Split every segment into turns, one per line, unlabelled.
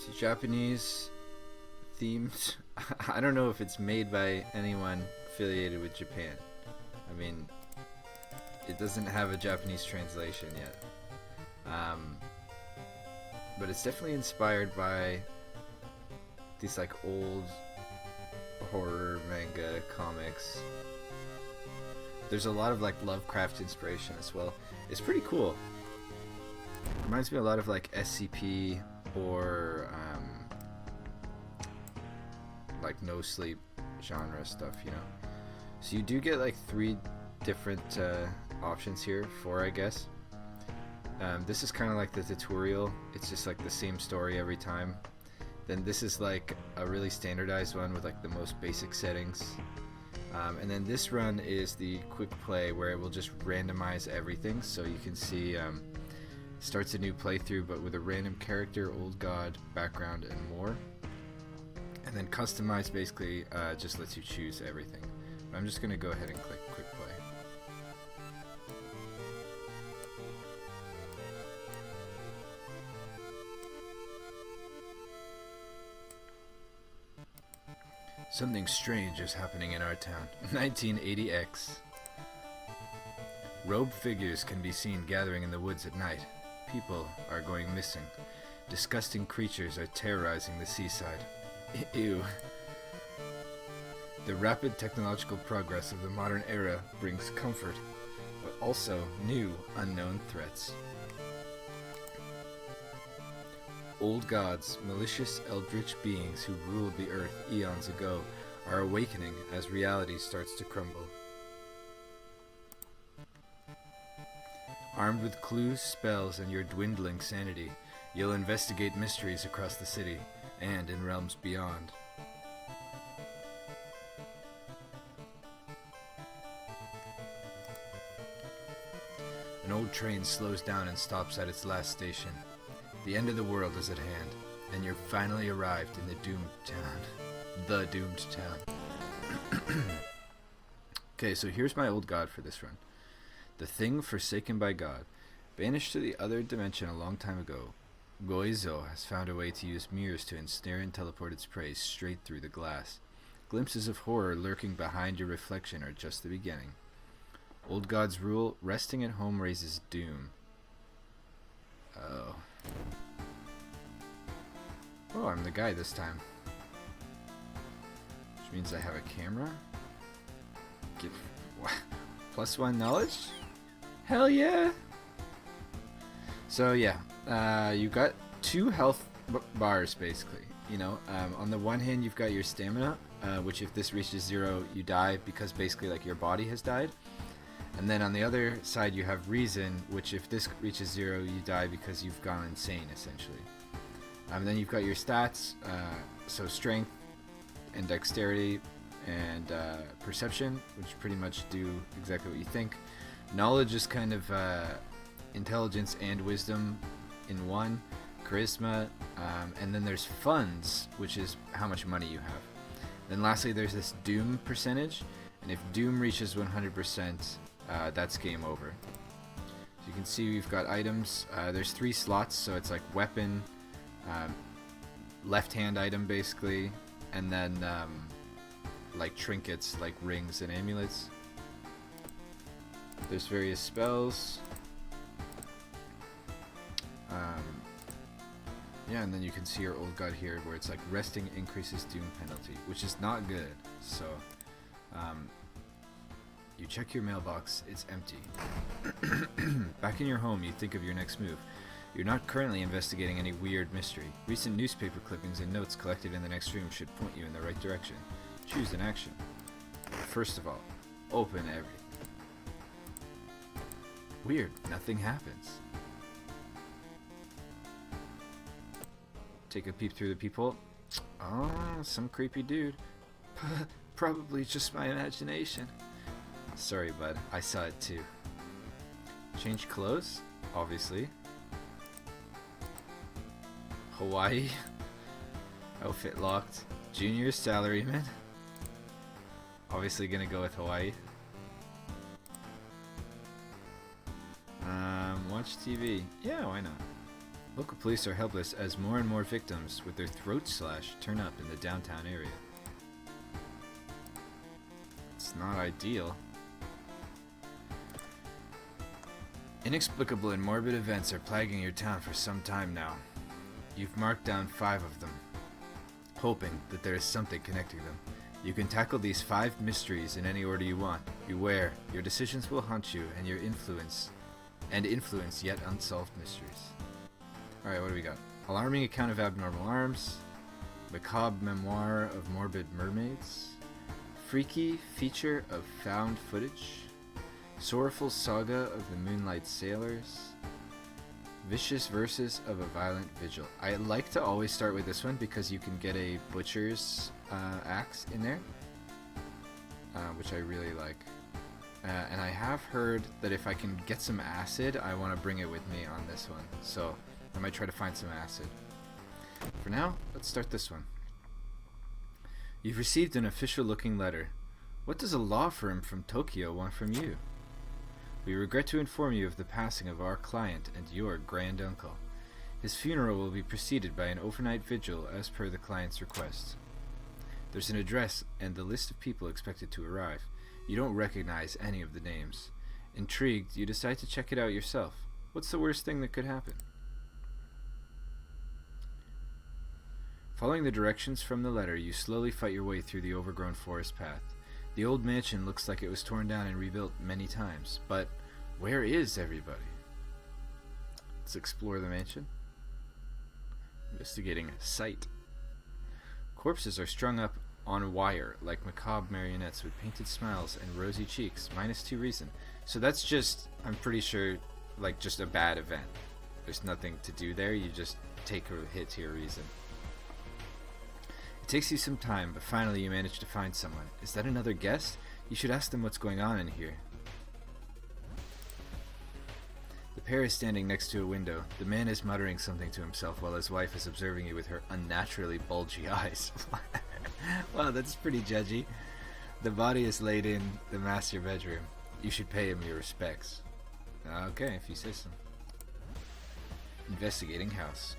It's Japanese themed. I don't know if it's made by anyone affiliated with Japan. I mean, it doesn't have a Japanese translation yet. But it's definitely inspired by these like old horror manga comics. There's a lot of like Lovecraft inspiration as well. It's pretty cool. Reminds me a lot of like SCP or like no sleep genre stuff, you know. So you do get like 3 different options here, 4 I guess. This is kind of like the tutorial. It's just like the same story every time. Then this is like a really standardized one with like the most basic settings. And then this run is the quick play where it will just randomize everything. So you can see starts a new playthrough but with a random character, old god, background, and more. And then customize basically just lets you choose everything. But I'm just going to go ahead and click quick play. Something strange is happening in our town. 1980X. Robed figures can be seen gathering in the woods at night. People are going missing. Disgusting creatures are terrorizing the seaside. Ew. The rapid technological progress of the modern era brings comfort, but also new, unknown threats. Old gods, malicious eldritch beings who ruled the earth eons ago, are awakening as reality starts to crumble. Armed with clues, spells, and your dwindling sanity, you'll investigate mysteries across the city and in realms beyond. An old train slows down and stops at its last station. The end of the world is at hand, and you're finally arrived in the doomed town. The doomed town. Okay, so here's my old god for this run. The thing forsaken by God. Banished to the other dimension a long time ago, Goizo has found a way to use mirrors to ensnare and teleport its prey straight through the glass. Glimpses of horror lurking behind your reflection are just the beginning. Old God's rule, resting at home raises doom. Oh. Oh, I'm the guy this time. Which means I have a camera. Give +1 knowledge? Hell yeah! So yeah, you got 2 health bars basically. You know, on the one hand you've got your stamina, which if this reaches 0 you die because basically like your body has died. And then on the other side you have reason, which if this reaches 0 you die because you've gone insane essentially. Then you've got your stats, so strength and dexterity and perception, which pretty much do exactly what you think. Knowledge is kind of intelligence and wisdom in one. Charisma, and then there's funds, which is how much money you have. Then lastly there's this doom percentage, and if doom reaches 100%, that's game over. So you can see we've got items. There's 3 slots, so it's like weapon, left hand item basically, and then like trinkets like rings and amulets. There's various spells. Yeah, and then you can see your old god here where it's like resting increases doom penalty, which is not good. So you check your mailbox, it's empty. Back in your home, you think of your next move. You're not currently investigating any weird mystery. Recent newspaper clippings and notes collected in the next room should point you in the right direction. Choose an action. First of all, open everything. Weird, nothing happens. Take a peep through the peephole. Oh, some creepy dude. Probably just my imagination. Sorry, bud, I saw it too. Change clothes, obviously. Hawaii. Outfit locked. Junior salaryman. Obviously gonna go with Hawaii. Watch TV. Yeah, why not? Local police are helpless as more and more victims with their throats slashed turn up in the downtown area. It's not ideal. Inexplicable and morbid events are plaguing your town for some time now. You've marked down 5 of them, hoping that there is something connecting them. You can tackle these 5 mysteries in any order you want. Beware, your decisions will haunt you and influence yet unsolved mysteries. Alright, what do we got? Alarming account of abnormal arms, macabre memoir of morbid mermaids, freaky feature of found footage, sorrowful saga of the moonlight sailors, vicious verses of a violent vigil. I like to always start with this one because you can get a butcher's axe in there, which I really like. And I have heard that if I can get some acid, I want to bring it with me on this one. So I might try to find some acid. For now, let's start this one. You've received an official-looking letter. What does a law firm from Tokyo want from you? We regret to inform you of the passing of our client and your grand uncle. His funeral will be preceded by an overnight vigil as per the client's request. There's an address and the list of people expected to arrive. You don't recognize any of the names. Intrigued, you decide to check it out yourself. What's the worst thing that could happen? Following the directions from the letter, you slowly fight your way through the overgrown forest path. The old mansion looks like it was torn down and rebuilt many times, but where is everybody? Let's explore the mansion. Investigating site. Corpses are strung up on wire like macabre marionettes with painted smiles and rosy cheeks, -2 reason. So that's just, I'm pretty sure, like just a bad event. There's nothing to do there, you just take a hit to your reason. It takes you some time, but finally you manage to find someone. Is that another guest? You should ask them what's going on in here. The pair is standing next to a window. The man is muttering something to himself while his wife is observing you with her unnaturally bulgy eyes. Wow, that's pretty judgy. The body is laid in the master bedroom. You should pay him your respects. Okay, if you say so. Investigating house.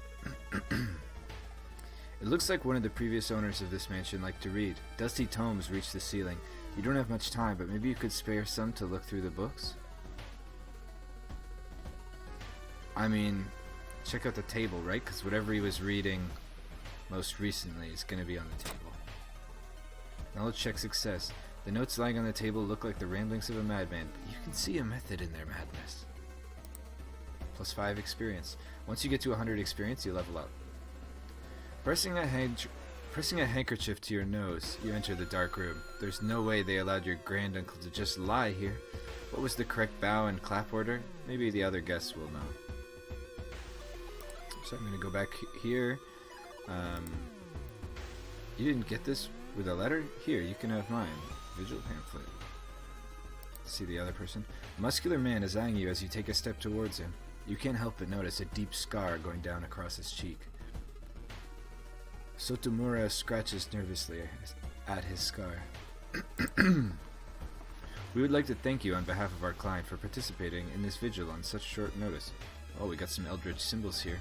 It looks like one of the previous owners of this mansion liked to read. Dusty tomes reach the ceiling. You don't have much time, but maybe you could spare some to look through the books? I mean, check out the table, right? Because whatever he was reading most recently is going to be on the table. Knowledge check success. The notes lying on the table look like the ramblings of a madman, but you can see a method in their madness. +5 experience. Once you get to 100 experience, you level up. Pressing a handkerchief to your nose, you enter the dark room. There's no way they allowed your granduncle to just lie here. What was the correct bow and clap order? Maybe the other guests will know. So I'm going to go back here. You didn't get this with a letter? Here, you can have mine. Vigil pamphlet. See the other person? A muscular man is eyeing you as you take a step towards him. You can't help but notice a deep scar going down across his cheek. Sotomura scratches nervously at his scar. We would like to thank you on behalf of our client for participating in this vigil on such short notice. Oh, we got some eldritch symbols here.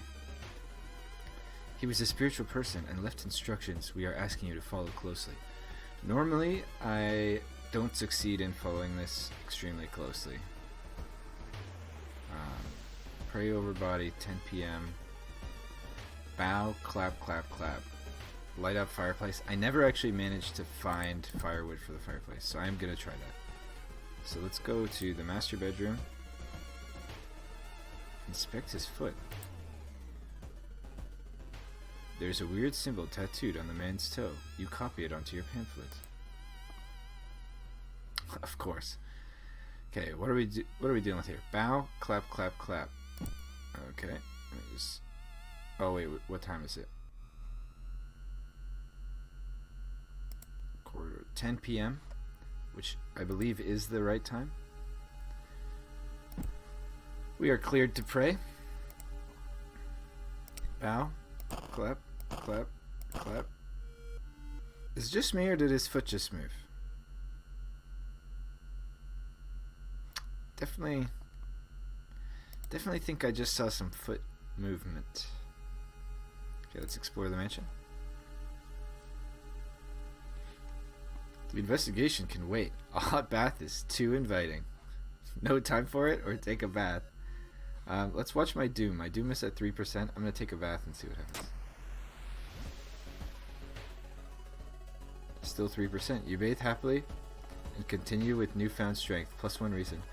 He was a spiritual person and left instructions we are asking you to follow closely. Normally, I don't succeed in following this extremely closely. Pray over body, 10 p.m. Bow, clap, clap, clap. Light up fireplace. I never actually managed to find firewood for the fireplace, so I'm going to try that. So let's go to the master bedroom. Inspect his foot. There's a weird symbol tattooed on the man's toe. You copy it onto your pamphlet. Of course. Okay, what are we dealing with here? Bow, clap, clap, clap. Okay. Oh wait, what time is it? Quarter 10 p.m., which I believe is the right time. We are cleared to pray. Bow, clap, clap, clap. Is it just me, or did his foot just move? Definitely think I just saw some foot movement. Okay, let's explore the mansion. The investigation can wait. A hot bath is too inviting. No time for it, or take a bath. Let's watch my Doom. My Doom is at 3%. I'm going to take a bath and see what happens. Still 3%. You bathe happily and continue with newfound strength. +1 reason.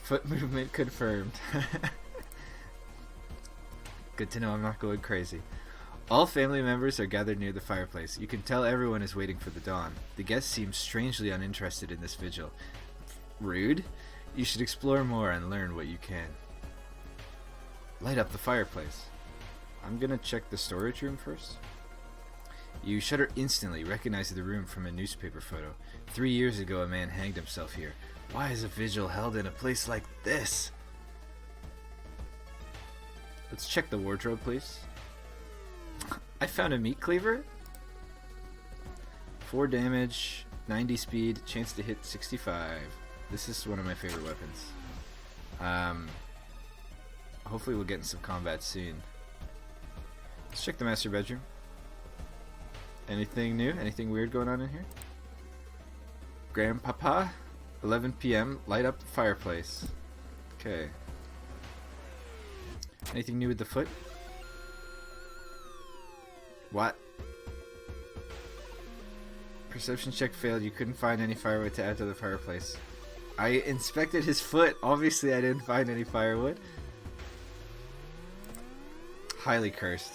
Foot movement confirmed. Good to know I'm not going crazy. All family members are gathered near the fireplace. You can tell everyone is waiting for the dawn. The guests seem strangely uninterested in this vigil. Rude? You should explore more and learn what you can. Light up the fireplace. I'm gonna check the storage room first. You shudder instantly, recognize the room from a newspaper photo. 3 years ago, a man hanged himself here. Why is a vigil held in a place like this? Let's check the wardrobe, please. I found a meat cleaver. 4 damage, 90 speed, chance to hit 65. This is one of my favorite weapons. Hopefully we'll get in some combat soon. Let's check the master bedroom. Anything new? Anything weird going on in here? Grandpapa, 11 p.m. Light up the fireplace. Okay. Anything new with the foot? What? Perception check failed. You couldn't find any firewood to add to the fireplace. I inspected his foot. Obviously, I didn't find any firewood. Highly cursed.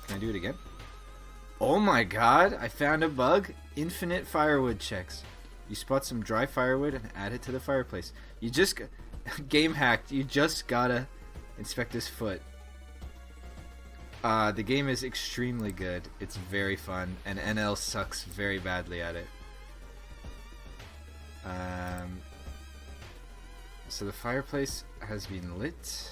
Can I do it again? Oh my god, I found a bug. Infinite firewood checks. You spot some dry firewood and add it to the fireplace. You just... game hacked. You just gotta inspect his foot. The game is extremely good. It's very fun, and NL sucks very badly at it. So the fireplace has been lit.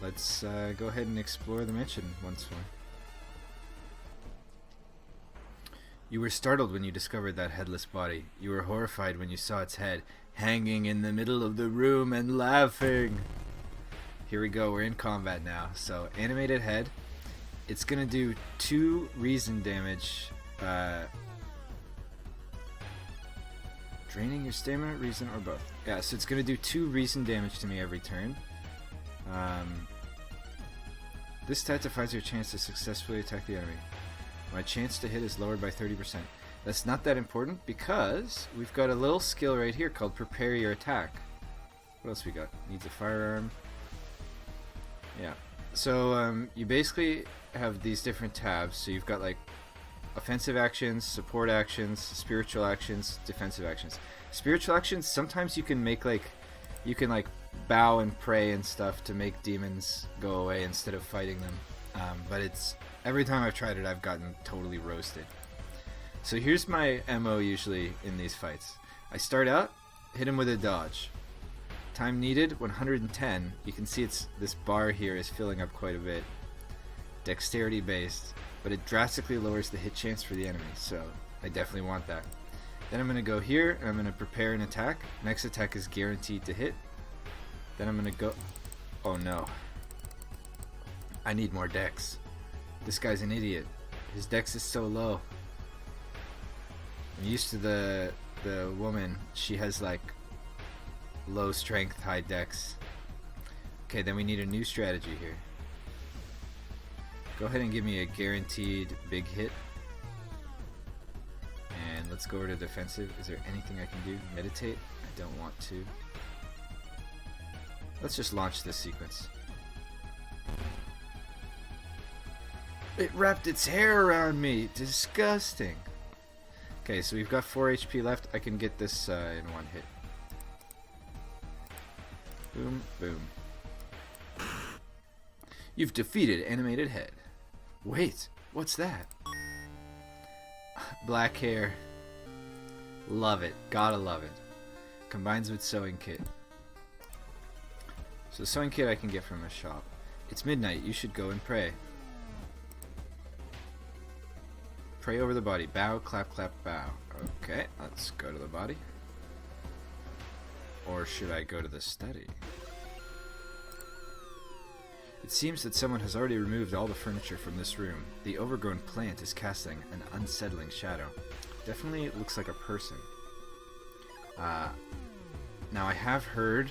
Let's go ahead and explore the mansion once more. You were startled when you discovered that headless body. You were horrified when you saw its head hanging in the middle of the room and laughing. Here we go, we're in combat now. So, animated head. It's gonna do 2 reason damage. Draining your stamina, reason, or both. Yeah, so it's gonna do 2 reason damage to me every turn. This stat defines your chance to successfully attack the enemy. My chance to hit is lowered by 30%. That's not that important because we've got a little skill right here called Prepare Your Attack. What else we got? Needs a firearm. Yeah. So you basically have these different tabs. So you've got like offensive actions, support actions, spiritual actions, defensive actions. Spiritual actions, sometimes you can make like, you can like bow and pray and stuff to make demons go away instead of fighting them. But it's, every time I've tried it, I've gotten totally roasted. So here's my MO usually in these fights. I start out, hit him with a dodge. Time needed, 110. You can see it's this bar here is filling up quite a bit. Dexterity based, but it drastically lowers the hit chance for the enemy, so I definitely want that. Then I'm going to go here, and I'm going to prepare an attack. Next attack is guaranteed to hit. Then I'm going to go... Oh no. I need more dex. This guy's an idiot. His dex is so low. I'm used to the woman. She has like low strength, high dex. Okay, then we need a new strategy here. Go ahead and give me a guaranteed big hit. And let's go over to defensive. Is there anything I can do? Meditate? I don't want to. Let's just launch this sequence. It wrapped its hair around me. Disgusting. Okay, so we've got 4 HP left. I can get this in one hit. Boom, boom. You've defeated Animated Head. Wait, what's that? Black hair. Love it. Gotta love it. Combines with sewing kit. So the sewing kit I can get from a shop. It's midnight. You should go and pray. Pray over the body. Bow, clap, clap, bow. Okay, let's go to the body. Or should I go to the study? It seems that someone has already removed all the furniture from this room. The overgrown plant is casting an unsettling shadow. Definitely looks like a person. Now I have heard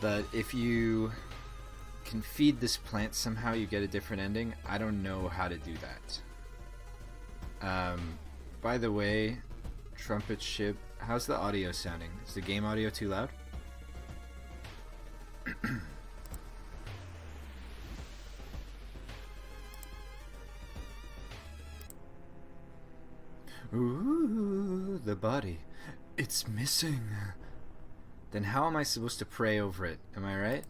that if you can feed this plant somehow you get a different ending. I don't know how to do that. By the way, trumpet ship, how's the audio sounding? Is the game audio too loud? Ooh, the body. It's missing. Then how am I supposed to pray over it? Am I right?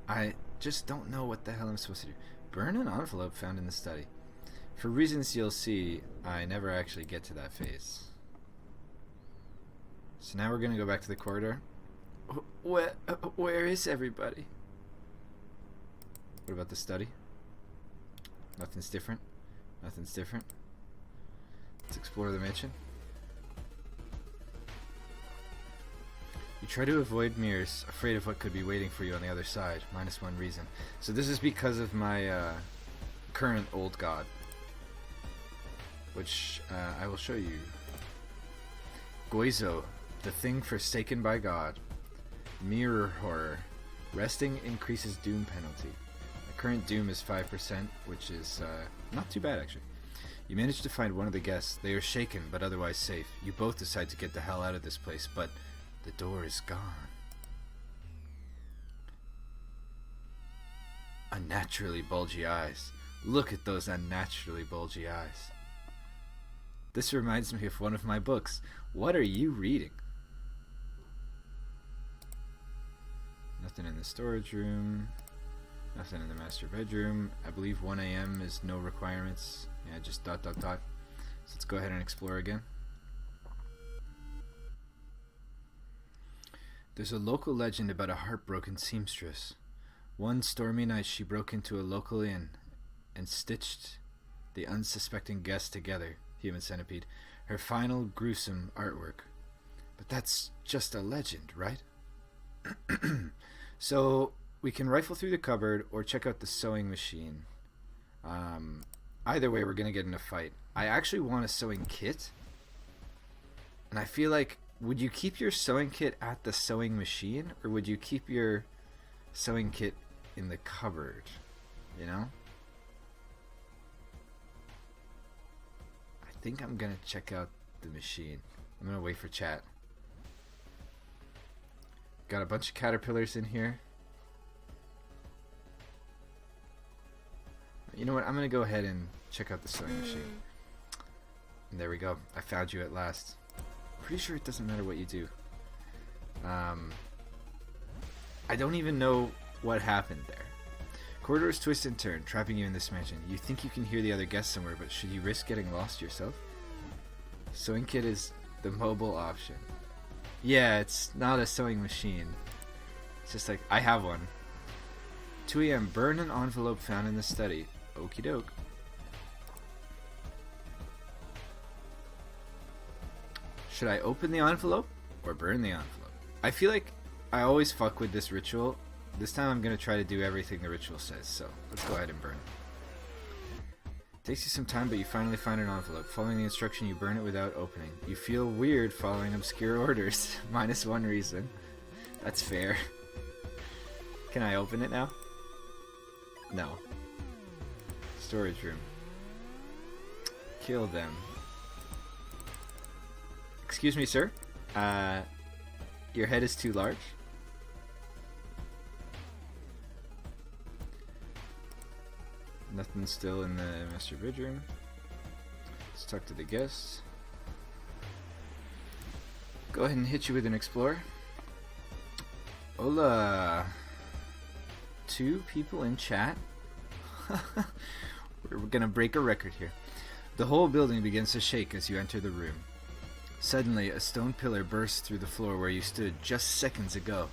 I just don't know what the hell I'm supposed to do. Burn an envelope found in the study. For reasons you'll see, I never actually get to that phase. So now we're gonna go back to the corridor. Where is everybody? What about the study? Nothing's different. Nothing's different. Let's explore the mansion. You try to avoid mirrors, afraid of what could be waiting for you on the other side. -1 reason. So this is because of my current old god, which I will show you. Goizo, the thing forsaken by God. Mirror horror. Resting increases doom penalty. The current doom is 5%, which is not too bad actually. You manage to find one of the guests. They are shaken, but otherwise safe. You both decide to get the hell out of this place, but the door is gone. Unnaturally bulgy eyes. Look at those unnaturally bulgy eyes. This reminds me of one of my books. What are you reading? Nothing in the storage room. Nothing in the master bedroom. I believe 1 a.m. is no requirements. Yeah, just ... So let's go ahead and explore again. There's a local legend about a heartbroken seamstress. One stormy night she broke into a local inn and stitched the unsuspecting guests together, human centipede, her final gruesome artwork. But that's just a legend, right? So we can rifle through the cupboard or check out the sewing machine. Either way, we're going to get in a fight. I actually want a sewing kit. And I feel like, would you keep your sewing kit at the sewing machine? Or would you keep your sewing kit in the cupboard? You know? I think I'm going to check out the machine. I'm going to wait for chat. Got a bunch of caterpillars in here. You know what? I'm going to go ahead and check out the sewing machine. And there we go. I found you at last. Pretty sure it doesn't matter what you do. I don't even know what happened there. Corridors twist and turn, trapping you in this mansion. You think you can hear the other guests somewhere, but should you risk getting lost yourself? Sewing kit is the mobile option. Yeah, it's not a sewing machine. It's just like, I have one. 2 a.m. Burn an envelope found in the study. Okie doke. Should I open the envelope or burn the envelope? I feel like I always fuck with this ritual. This time I'm going to try to do everything the ritual says, so let's go ahead and burn it. Takes you some time, but you finally find an envelope. Following the instruction, you burn it without opening. You feel weird following obscure orders. -1 reason. That's fair. Can I open it now? No. Storage room. Kill them. Excuse me, sir. Your head is too large. Nothing still in the master bedroom. Let's talk to the guests. Go ahead and hit you with an explore. Hola. 2 people in chat. We're gonna break a record here. The whole building begins to shake as you enter the room. Suddenly, a stone pillar bursts through the floor where you stood just seconds ago.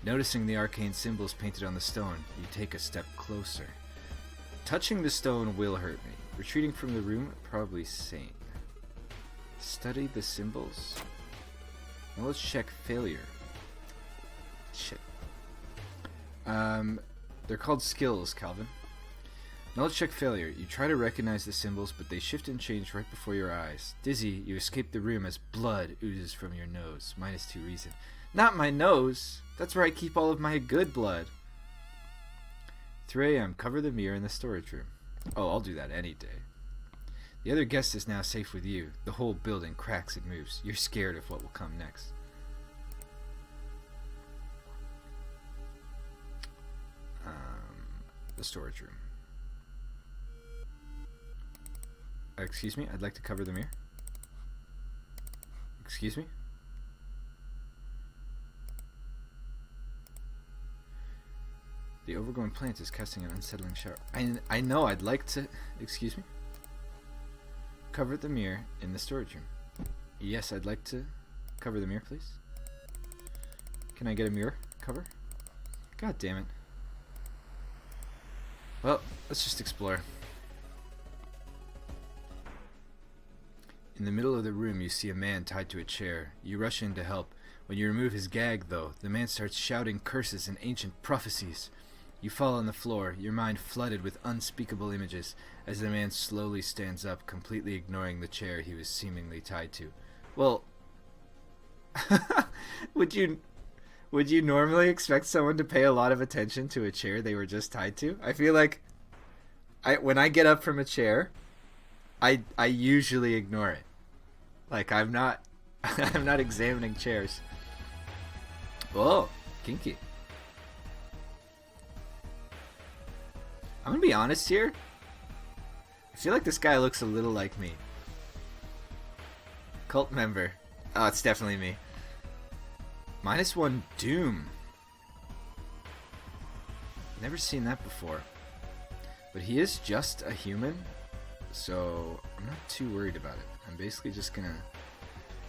Noticing the arcane symbols painted on the stone, you take a step closer. Touching the stone will hurt me. Retreating from the room, probably sane. Study the symbols. Now let's check failure. Shit. They're called skills, Calvin. Knowledge check failure. You try to recognize the symbols, but they shift and change right before your eyes. Dizzy, you escape the room as blood oozes from your nose. -2 reason. Not my nose! That's where I keep all of my good blood. 3 a.m. Cover the mirror in the storage room. Oh, I'll do that any day. The other guest is now safe with you. The whole building cracks and moves. You're scared of what will come next. The storage room. Excuse me, I'd like to cover the mirror. Excuse me? The overgrown plant is casting an unsettling shower. I know, I'd like to... Excuse me? Cover the mirror in the storage room. Yes, I'd like to cover the mirror, please. Can I get a mirror cover? God damn it. Well, let's just explore. In the middle of the room, you see a man tied to a chair. You rush in to help. When you remove his gag, though, the man starts shouting curses and ancient prophecies. You fall on the floor, your mind flooded with unspeakable images, as the man slowly stands up, completely ignoring the chair he was seemingly tied to. Well, would you normally expect someone to pay a lot of attention to a chair they were just tied to? I feel like when I get up from a chair, I usually ignore it. Like I'm not examining chairs. Oh, kinky. I'm gonna be honest here. I feel like this guy looks a little like me. Cult member. Oh, it's definitely me. -1 Doom. Never seen that before. But he is just a human, so I'm not too worried about it. I'm basically just gonna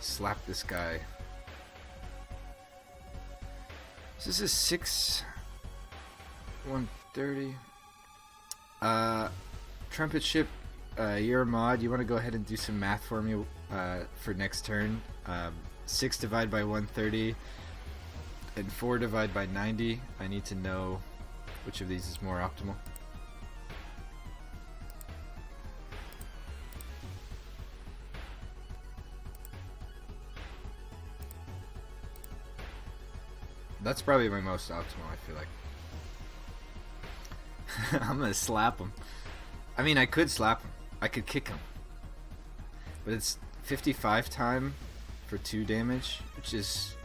slap this guy. So this is 130. Trumpet ship, you're a mod. You want to go ahead and do some math for me for next turn. 6 divided by 130 and 4 divided by 90. I need to know which of these is more optimal. That's probably my most optimal, I feel like. I'm gonna slap him. I mean, I could slap him. I could kick him. But it's 55 time for 2 damage, which is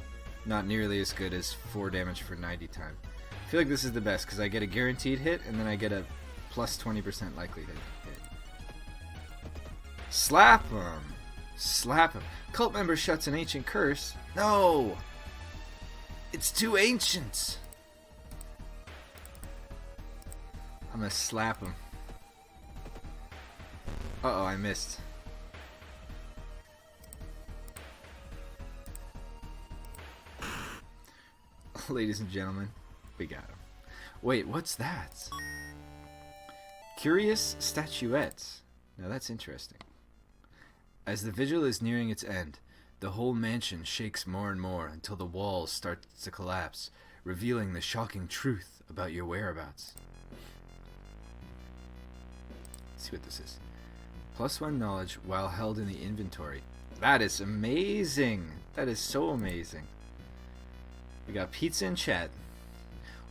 not nearly as good as 4 damage for 90 time. I feel like this is the best, because I get a guaranteed hit, and then I get a plus 20% likelihood hit. Slap him! Slap him. Cult member shuts an ancient curse. No! It's too ancient! I'm gonna slap him. Uh-oh, I missed. Ladies and gentlemen, we got him. Wait, what's that? Curious statuettes. Now that's interesting. As the vigil is nearing its end, the whole mansion shakes more and more until the walls start to collapse, revealing the shocking truth about your whereabouts. Let's see what this is. +1 knowledge while held in the inventory. That is amazing. That is so amazing. We got pizza and chat.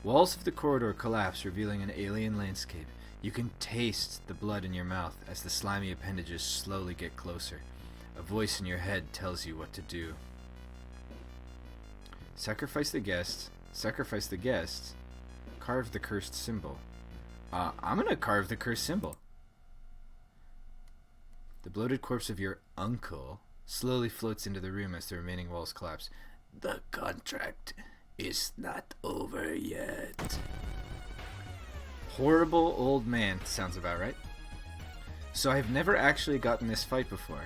Walls of the corridor collapse, revealing an alien landscape. You can taste the blood in your mouth as the slimy appendages slowly get closer. A voice in your head tells you what to do. Sacrifice the guest. Sacrifice the guest. Carve the cursed symbol. I'm gonna carve the cursed symbol. The bloated corpse of your uncle slowly floats into the room as the remaining walls collapse. The contract is not over yet. Horrible old man. Sounds about right. So I've never actually gotten this fight before.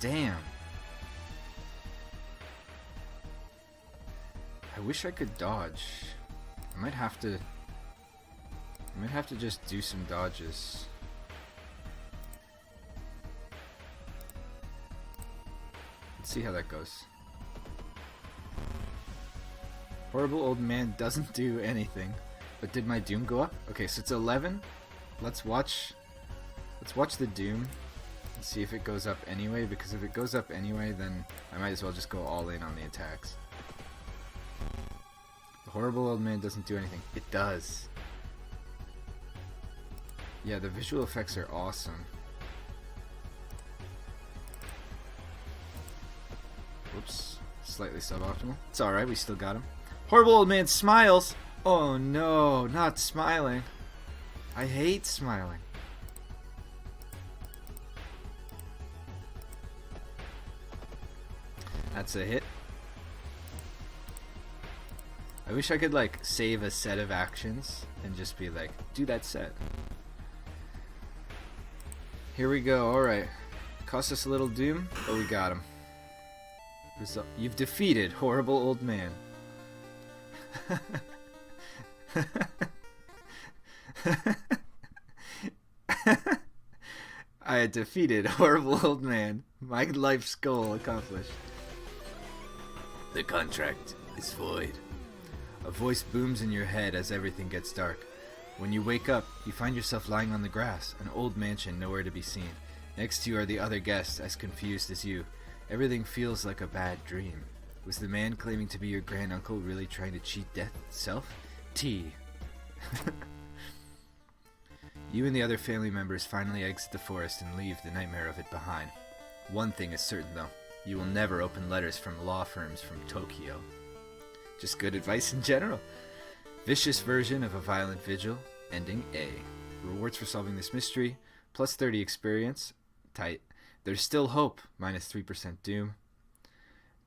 Damn. I wish I could dodge. I might have to just do some dodges. Let's see how that goes. Horrible old man doesn't do anything. But did my doom go up? Okay, so it's 11. Let's watch the doom and see if it goes up anyway, because if it goes up anyway, then I might as well just go all in on the attacks. The horrible old man doesn't do anything. It does. Yeah, the visual effects are awesome. Whoops. Slightly suboptimal. It's alright, we still got him. Horrible old man smiles! Oh no, not smiling. I hate smiling. That's a hit. I wish I could like save a set of actions and just be like, do that set. Here we go, alright. Cost us a little doom, but we got him. You've defeated horrible old man. I had defeated horrible old man. My life's goal accomplished. The contract is void. A voice booms in your head as everything gets dark. When you wake up, you find yourself lying on the grass, an old mansion nowhere to be seen. Next to you are the other guests, as confused as you. Everything feels like a bad dream. Was the man claiming to be your granduncle really trying to cheat death itself? T. You and the other family members finally exit the forest and leave the nightmare of it behind. One thing is certain though, you will never open letters from law firms from Tokyo. Just good advice in general. Vicious version of a violent vigil, ending A. Rewards for solving this mystery, plus 30 experience, tight. There's still hope, minus 3% doom.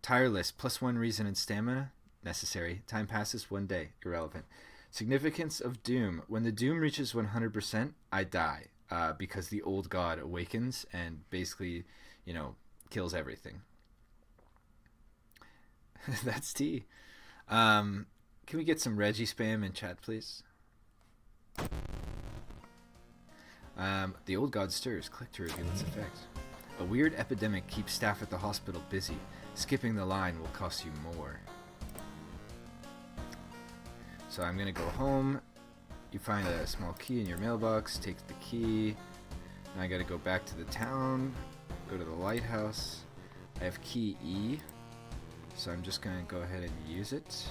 Tireless, plus 1 reason and stamina, necessary. Time passes 1 day, irrelevant. Significance of doom. When the doom reaches 100%, I die, because the old god awakens and basically, you know, kills everything. That's T. Can we get some Reggie spam in chat, please? The old god stirs. Click to reveal its effect. A weird epidemic keeps staff at the hospital busy. Skipping the line will cost you more. So I'm gonna go home. You find a small key in your mailbox. Take the key. Now I gotta go back to the town. Go to the lighthouse. I have key E. So I'm just gonna go ahead and use it.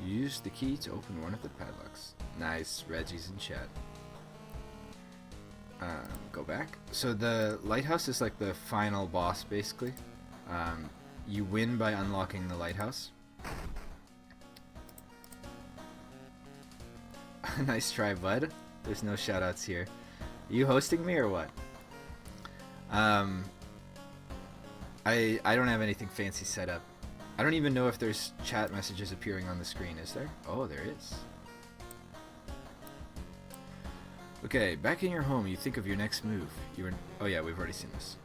Use the key to open one of the padlocks. Nice, Reggie's in chat. Go back. So the lighthouse is like the final boss, basically. You win by unlocking the lighthouse. Nice try, bud. There's no shoutouts here. Are you hosting me or what? I don't have anything fancy set up. I don't even know if there's chat messages appearing on the screen. Is there? Oh, there is. Okay, back in your home, you think of your next move. Oh yeah, we've already seen this.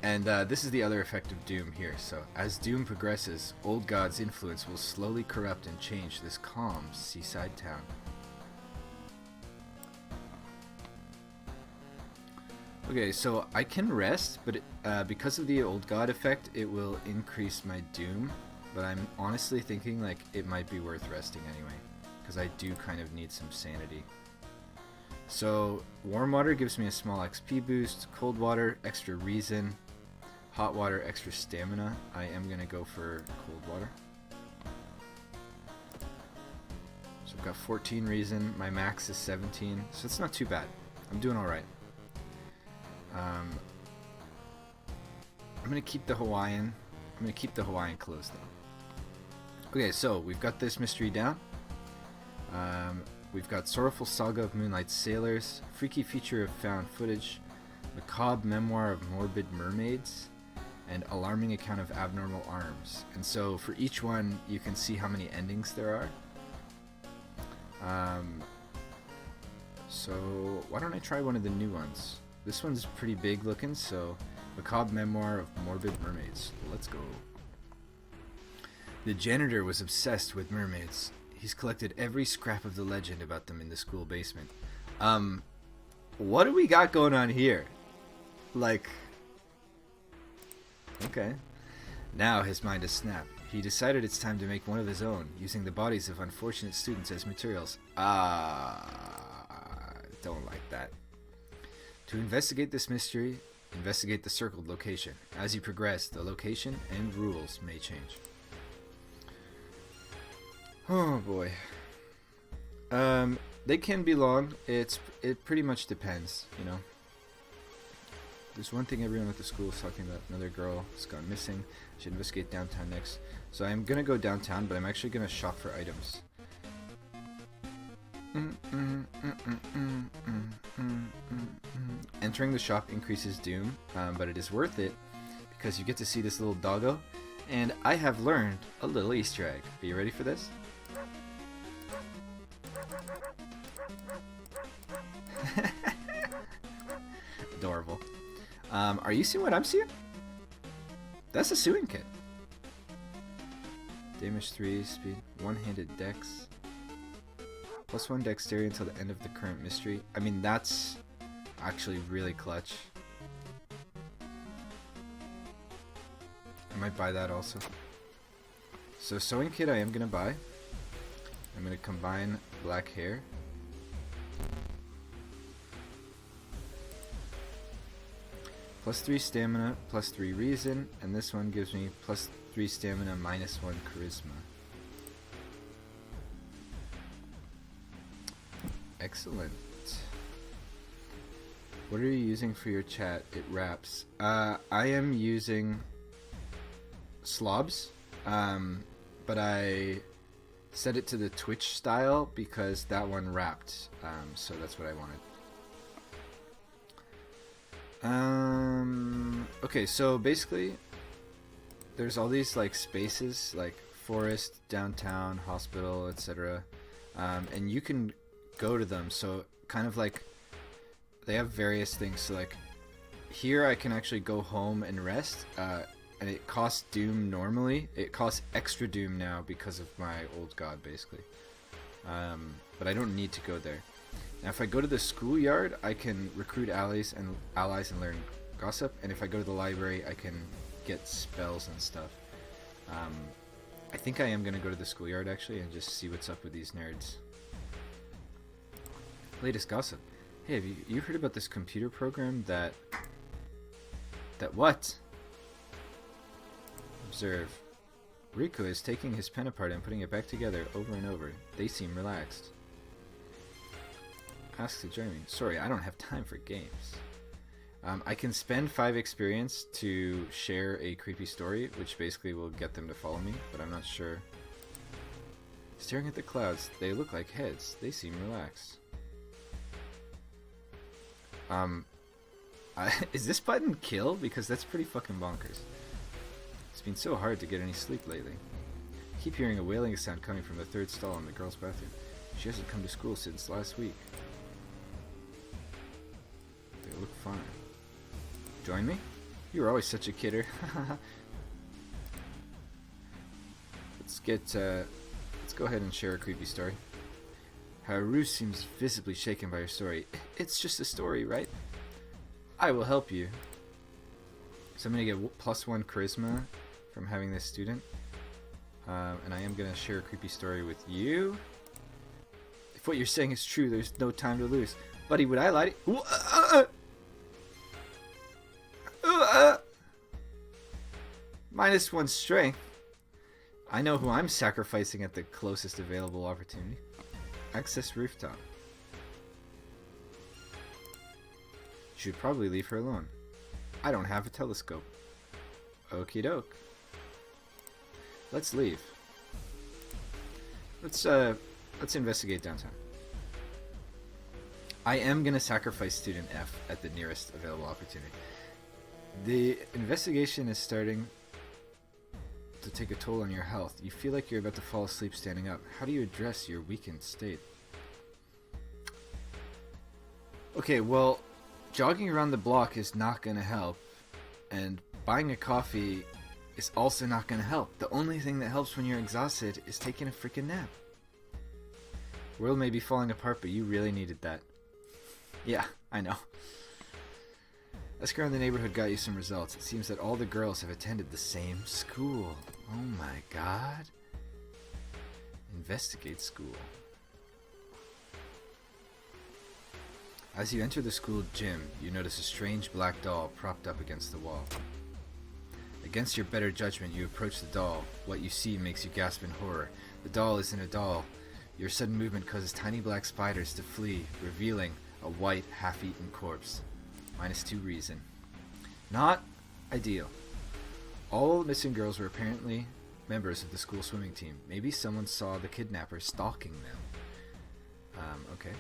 And this is the other effect of Doom here. So, as Doom progresses, Old God's influence will slowly corrupt and change this calm seaside town. Okay, so I can rest, but because of the Old God effect, it will increase my Doom. But I'm honestly thinking like it might be worth resting anyway, because I do kind of need some sanity. So, warm water gives me a small XP boost, cold water, extra reason, hot water, extra stamina. I am going to go for cold water. So I've got 14 reason, my max is 17, so it's not too bad. I'm doing alright. I'm going to keep the Hawaiian closed though. Okay, so we've got this mystery down. We've got Sorrowful Saga of Moonlight Sailors, Freaky Feature of Found Footage, Macabre Memoir of Morbid Mermaids, and Alarming Account of Abnormal Arms. And so for each one, you can see how many endings there are. So why don't I try one of the new ones? This one's pretty big looking, so Macabre Memoir of Morbid Mermaids. Let's go. The janitor was obsessed with mermaids. He's collected every scrap of the legend about them in the school basement. What do we got going on here? Like, okay. Now his mind has snapped. He decided it's time to make one of his own, using the bodies of unfortunate students as materials. Don't like that. To investigate this mystery, investigate the circled location. As you progress, the location and rules may change. Oh boy. They can be long. It pretty much depends, you know. There's one thing everyone at the school is talking about. Another girl has gone missing. Should investigate downtown next. So I'm gonna go downtown, but I'm actually gonna shop for items. Entering the shop increases doom, but it is worth it because you get to see this little doggo, and I have learned a little Easter egg. Are you ready for this? Adorable. Are you seeing what I'm seeing? That's a sewing kit. Damage 3, speed, one-handed dex. +1 dexterity until the end of the current mystery. I mean, that's actually really clutch. I might buy that also. So sewing kit I am going to buy. I'm going to combine black hair. +3 stamina, +3 reason, and this one gives me +3 stamina, -1 charisma. Excellent. What are you using for your chat? It wraps. I am using slobs, but I set it to the Twitch style because that one wrapped, so that's what I wanted. Okay, so basically there's all these like spaces like forest, downtown, hospital, etc. And you can go to them, so kind of like they have various things. So like here I can actually go home and rest, and it costs doom normally. It costs extra doom now because of my old god basically, but I don't need to go there. Now if I go to the schoolyard, I can recruit allies and learn gossip, and if I go to the library, I can get spells and stuff. I think I am going to go to the schoolyard actually and just see what's up with these nerds. Latest gossip. Hey, have you heard about this computer program that what? Observe. Rico is taking his pen apart and putting it back together over and over. They seem relaxed. Ask to join me. Sorry, I don't have time for games. I can spend 5 experience to share a creepy story, which basically will get them to follow me, but I'm not sure. Staring at the clouds, they look like heads. They seem relaxed. Is this button kill? Because that's pretty fucking bonkers. It's been so hard to get any sleep lately. I keep hearing a wailing sound coming from the 3rd stall in the girls' bathroom. She hasn't come to school since last week. They look fine. Join me? You were always such a kidder. Let's go ahead and share a creepy story. Haru seems visibly shaken by her story. It's just a story, right? I will help you. So I'm gonna get +1 charisma from having this student, and I am gonna share a creepy story with you. If what you're saying is true, there's no time to lose, buddy. Would I lie to you? -1 strength. I know who I'm sacrificing at the closest available opportunity. Access rooftop. You should probably leave her alone. I don't have a telescope. Okie doke. Let's leave. Let's investigate downtown. I am gonna sacrifice student F at the nearest available opportunity. The investigation is starting to take a toll on your health. You feel like you're about to fall asleep standing up. How do you address your weakened state? Okay, well, jogging around the block is not going to help, and buying a coffee is also not going to help. The only thing that helps when you're exhausted is taking a freaking nap. World may be falling apart, but you really needed that. Yeah, I know. Let's go around the neighborhood got you some results. It seems that all the girls have attended the same school. Oh my god. Investigate school. As you enter the school gym, you notice a strange black doll propped up against the wall. Against your better judgment, you approach the doll. What you see makes you gasp in horror. The doll isn't a doll. Your sudden movement causes tiny black spiders to flee, revealing a white, half-eaten corpse. -2 reason. Not ideal. All missing girls were apparently members of the school swimming team. Maybe someone saw the kidnapper stalking them. Okay.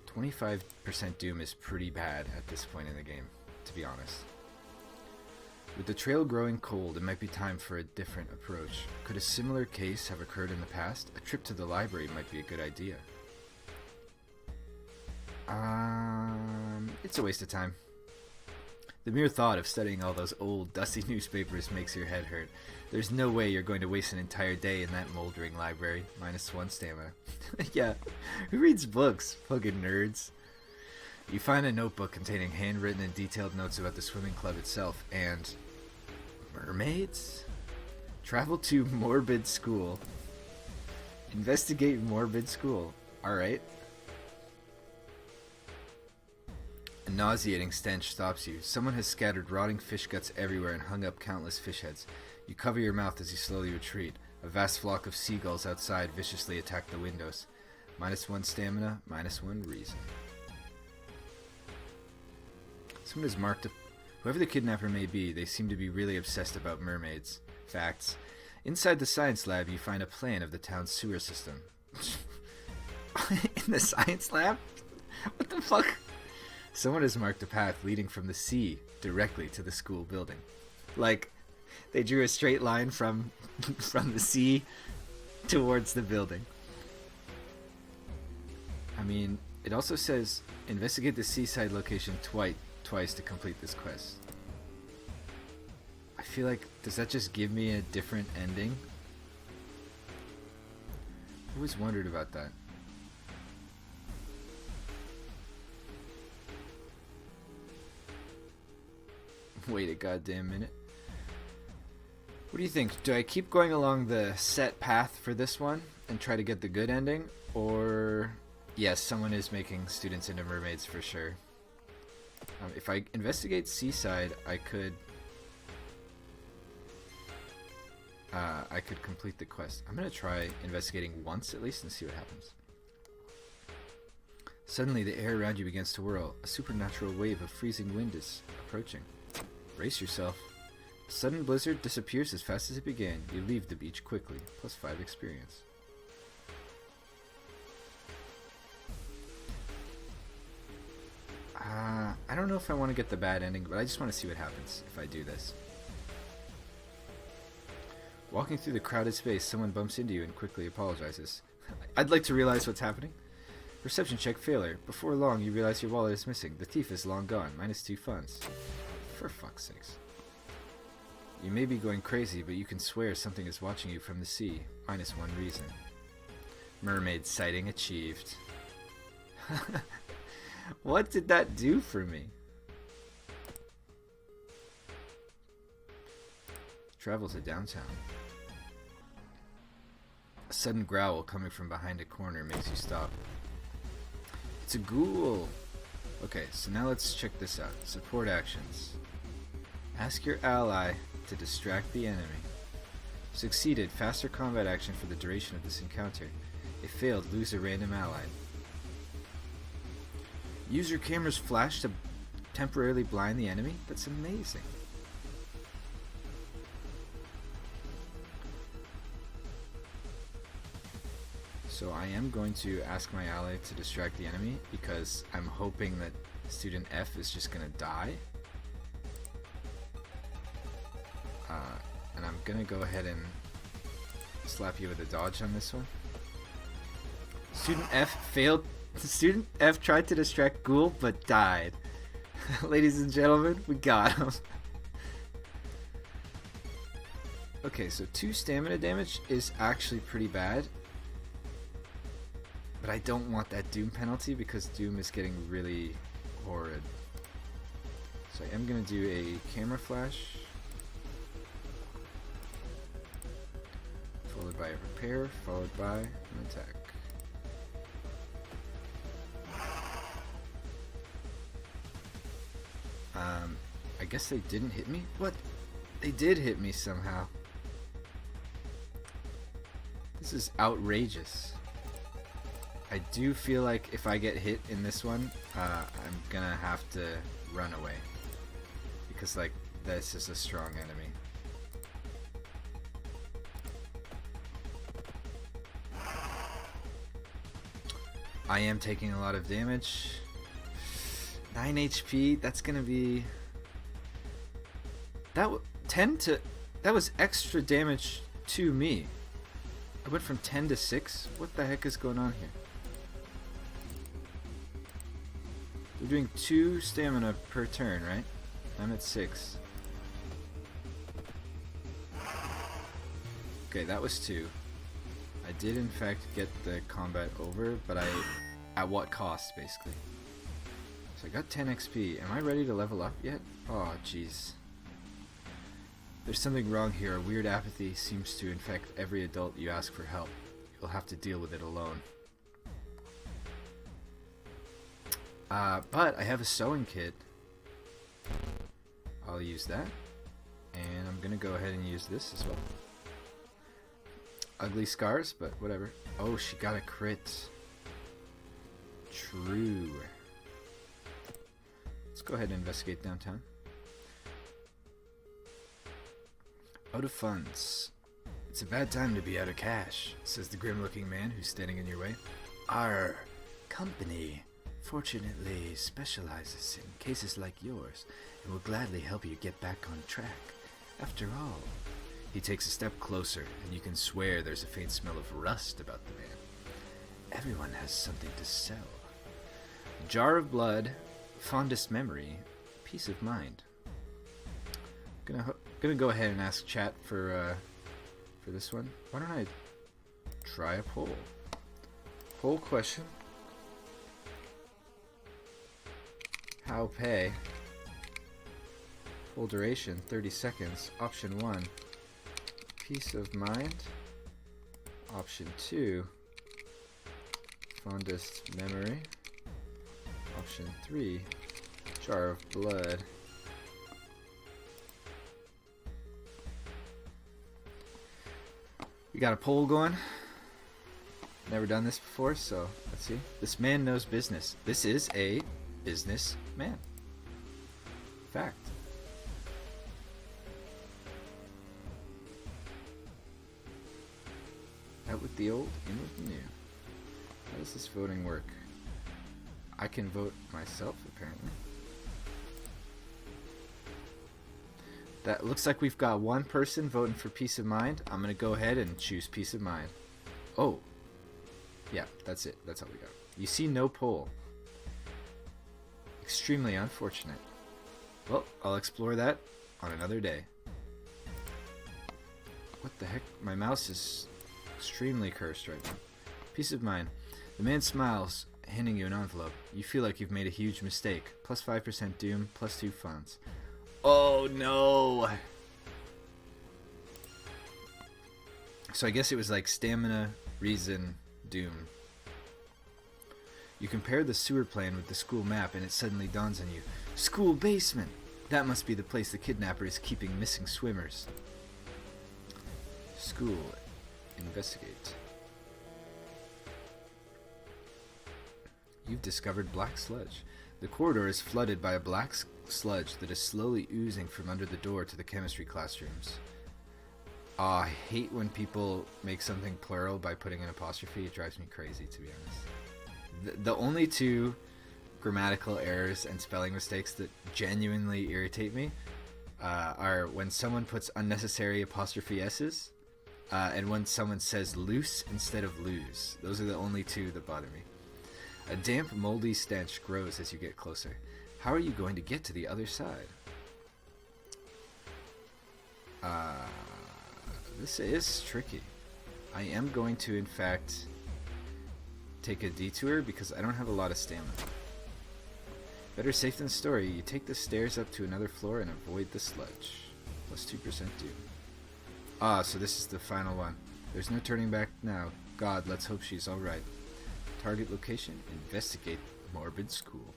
25% doom is pretty bad at this point in the game, to be honest. With the trail growing cold, it might be time for a different approach. Could a similar case have occurred in the past? A trip to the library might be a good idea. It's a waste of time. The mere thought of studying all those old, dusty newspapers makes your head hurt. There's no way you're going to waste an entire day in that moldering library. -1 stamina. Yeah, who reads books? Fucking nerds. You find a notebook containing handwritten and detailed notes about the swimming club itself and... mermaids? Travel to Morbid School. Investigate Morbid School. Alright. A nauseating stench stops you. Someone has scattered rotting fish guts everywhere and hung up countless fish heads. You cover your mouth as you slowly retreat. A vast flock of seagulls outside viciously attack the windows. -1 stamina, -1 reason. Someone has marked whoever the kidnapper may be, they seem to be really obsessed about mermaids. Facts. Inside the science lab, you find a plan of the town's sewer system. In the science lab? What the fuck? Someone has marked a path leading from the sea directly to the school building. Like, they drew a straight line from the sea towards the building. I mean, it also says, investigate the seaside location twice to complete this quest. I feel like, does that just give me a different ending? I always wondered about that. Wait a goddamn minute. What do you think? Do I keep going along the set path for this one and try to get the good ending? Or, yes, someone is making students into mermaids for sure. If I investigate seaside, I could complete the quest. I'm gonna try investigating once at least and see what happens. Suddenly, the air around you begins to whirl. A supernatural wave of freezing wind is approaching. Brace yourself. A sudden blizzard disappears as fast as it began. You leave the beach quickly. +5 experience. I don't know if I want to get the bad ending, but I just want to see what happens if I do this. Walking through the crowded space, someone bumps into you and quickly apologizes. I'd like to realize what's happening. Perception check failure. Before long, you realize your wallet is missing. The thief is long gone. -2 funds. For fuck's sakes. You may be going crazy, but you can swear something is watching you from the sea. -1 reason. Mermaid sighting achieved. What did that do for me? Travel to downtown. A sudden growl coming from behind a corner makes you stop. It's a ghoul! Okay, so now let's check this out. Support actions. Ask your ally to distract the enemy. Succeeded, faster combat action for the duration of this encounter. If failed, lose a random ally. Use your camera's flash to temporarily blind the enemy? That's amazing. So I am going to ask my ally to distract the enemy because I'm hoping that student F is just gonna die. And I'm gonna go ahead and slap you with a dodge on this one. Student F failed. Student F tried to distract Ghoul but died. Ladies and gentlemen, we got him. Okay, so 2 stamina damage is actually pretty bad. But I don't want that Doom penalty because Doom is getting really horrid. So I am going to do a camera flash, followed by a repair, followed by an attack. I guess they didn't hit me? What? They did hit me somehow. This is outrageous. I do feel like if I get hit in this one, I'm gonna have to run away. Because, like, this is a strong enemy. I am taking a lot of damage. 9 HP, that's gonna be... That was extra damage to me. I went from 10 to 6. What the heck is going on here? We're doing 2 stamina per turn, right? I'm at 6. Okay, that was 2. I did in fact get the combat over, but at what cost, basically? So I got 10 XP. Am I ready to level up yet? Oh, jeez. There's something wrong here. A weird apathy seems to infect every adult you ask for help. You'll have to deal with it alone. But I have a sewing kit. I'll use that. And I'm gonna go ahead and use this as well. Ugly scars, but whatever. Oh, she got a crit. True. Let's go ahead and investigate downtown. Out of funds. It's a bad time to be out of cash, says the grim-looking man who's standing in your way. Our company fortunately specializes in cases like yours and will gladly help you get back on track. After all, he takes a step closer and you can swear there's a faint smell of rust about the man. Everyone has something to sell. Jar of blood, fondest memory, peace of mind. Gonna go ahead and ask chat for this one. Why don't I try a poll? Poll question. How pay? Poll duration 30 seconds. Option 1, peace of mind. Option 2, fondest memory. Option 3, jar of blood. We got a poll going. Never done this before, so let's see. This man knows business. This is a business man. Fact. Out with the old, in with the new. How does this voting work? I can vote myself, apparently. That looks like we've got one person voting for peace of mind. I'm going to go ahead and choose peace of mind. Oh. Yeah, that's it. That's all we got. You see no poll. Extremely unfortunate. Well, I'll explore that on another day. What the heck? My mouse is extremely cursed right now. Peace of mind. The man smiles, handing you an envelope. You feel like you've made a huge mistake. Plus 5% doom, plus 2 funds. Oh no! So I guess it was like stamina, reason, doom. You compare the sewer plan with the school map and it suddenly dawns on you. School basement! That must be the place the kidnapper is keeping missing swimmers. School. Investigate. You've discovered black sludge. The corridor is flooded by a black sludge that is slowly oozing from under the door to the chemistry classrooms. I hate when people make something plural by putting an apostrophe. It drives me crazy, to be honest. The only 2 grammatical errors and spelling mistakes that genuinely irritate me are when someone puts unnecessary apostrophe S's and when someone says loose instead of lose. Those are the only 2 that bother me. A damp, moldy stench grows as you get closer. How are you going to get to the other side? This is tricky. I am going to, in fact, take a detour because I don't have a lot of stamina. Better safe than sorry. You take the stairs up to another floor and avoid the sludge. Plus 2% due. Ah, so this is the final one. There's no turning back now. God, let's hope she's alright. Target location, investigate morbid school.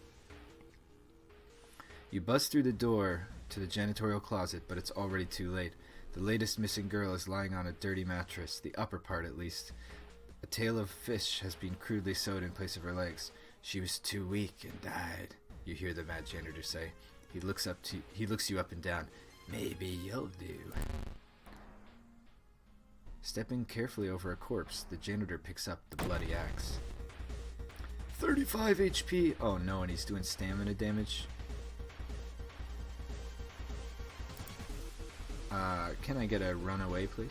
You bust through the door to the janitorial closet, but it's already too late. The latest missing girl is lying on a dirty mattress, the upper part at least. A tail of fish has been crudely sewed in place of her legs. She was too weak and died, you hear the mad janitor say. He looks you up and down. Maybe you'll do. Stepping carefully over a corpse, the janitor picks up the bloody axe. 35 HP! Oh no, and he's doing stamina damage. Can I get a runaway, please?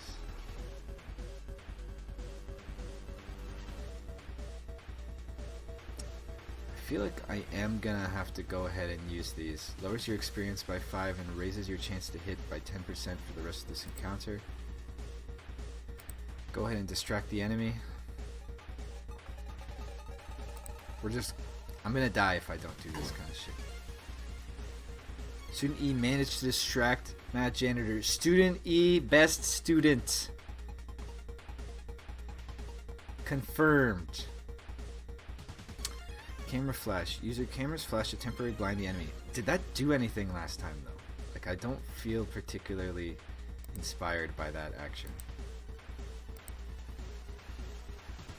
I feel like I am gonna have to go ahead and use these. Lowers your experience by 5 and raises your chance to hit by 10% for the rest of this encounter. Go ahead and distract the enemy. I'm gonna die if I don't do this kind of shit. Student E managed to distract Mad Janitor. Student E, best student. Confirmed. Camera flash. Use your camera's flash to temporarily blind the enemy. Did that do anything last time though? Like, I don't feel particularly inspired by that action.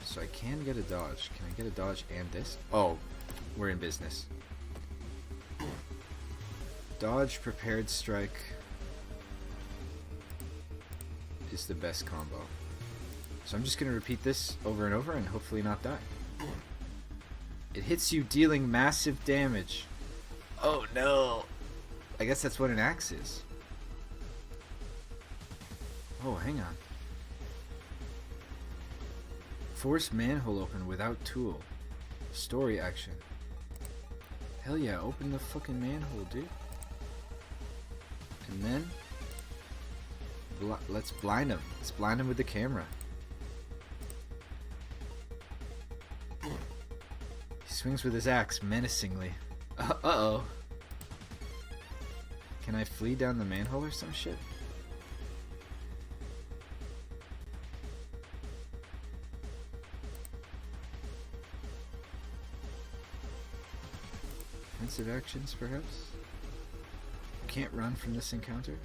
So I can get a dodge. Can I get a dodge and this? Oh, we're in business. Dodge, prepared strike is the best combo. So I'm just going to repeat this over and over and hopefully not die. It hits you dealing massive damage. Oh no. I guess that's what an axe is. Oh, hang on. Force manhole open without tool. Story action. Hell yeah, open the fucking manhole, dude. And then let's blind him. Let's blind him with the camera. He swings with his axe menacingly. Uh-oh. Can I flee down the manhole or some shit? Offensive actions, perhaps? Can't run from this encounter?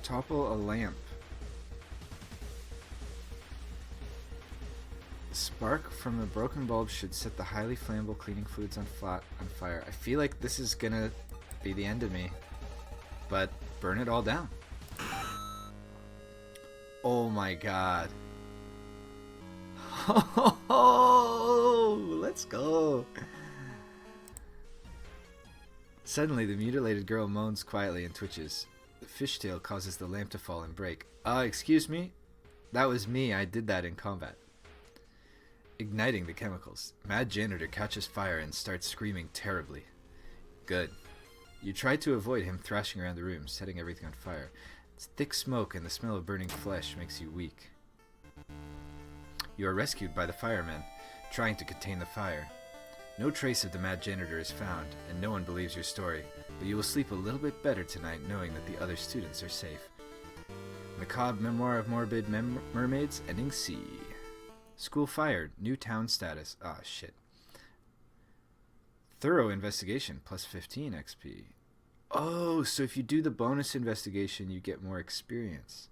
Topple a lamp. Spark from the broken bulb should set the highly flammable cleaning fluids on fire. I feel like this is gonna be the end of me, but burn it all down. Oh my god. Oh, let's go. Suddenly, the mutilated girl moans quietly and twitches. The fishtail causes the lamp to fall and break. Excuse me? That was me. I did that in combat. Igniting the chemicals. Mad Janitor catches fire and starts screaming terribly. Good. You try to avoid him thrashing around the room, setting everything on fire. It's thick smoke and the smell of burning flesh makes you weak. You are rescued by the firemen, trying to contain the fire. No trace of the Mad Janitor is found, and no one believes your story, but you will sleep a little bit better tonight knowing that the other students are safe. Macabre Memoir of Morbid Mermaids, ending C. School fired, new town status. Ah, shit. Thorough investigation, plus 15 XP. Oh, so if you do the bonus investigation, you get more experience.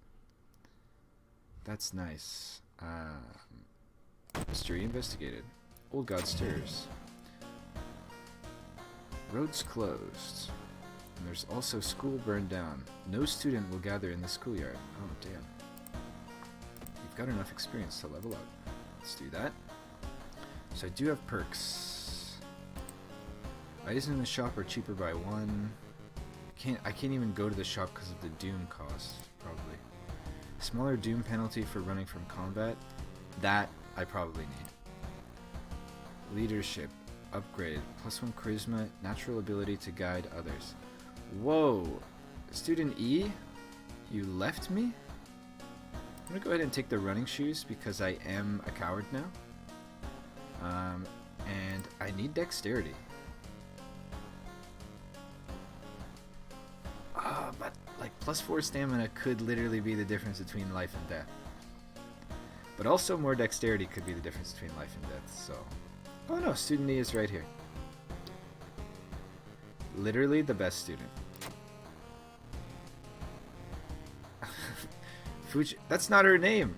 That's nice. Mystery investigated. Old God stirs. Roads closed. And there's also school burned down. No student will gather in the schoolyard. Oh, damn. You've got enough experience to level up. Let's do that. So I do have perks. Items in the shop are cheaper by 1. I can't even go to the shop because of the doom cost, probably. Smaller doom penalty for running from combat. That I probably need. Leadership. Upgrade. Plus 1 charisma. Natural ability to guide others. Whoa. Student E? You left me? I'm gonna go ahead and take the running shoes because I am a coward now. And I need dexterity. But like +4 stamina could literally be the difference between life and death. But also more dexterity could be the difference between life and death, so... Oh no, student E is right here. Literally the best student. That's not her name!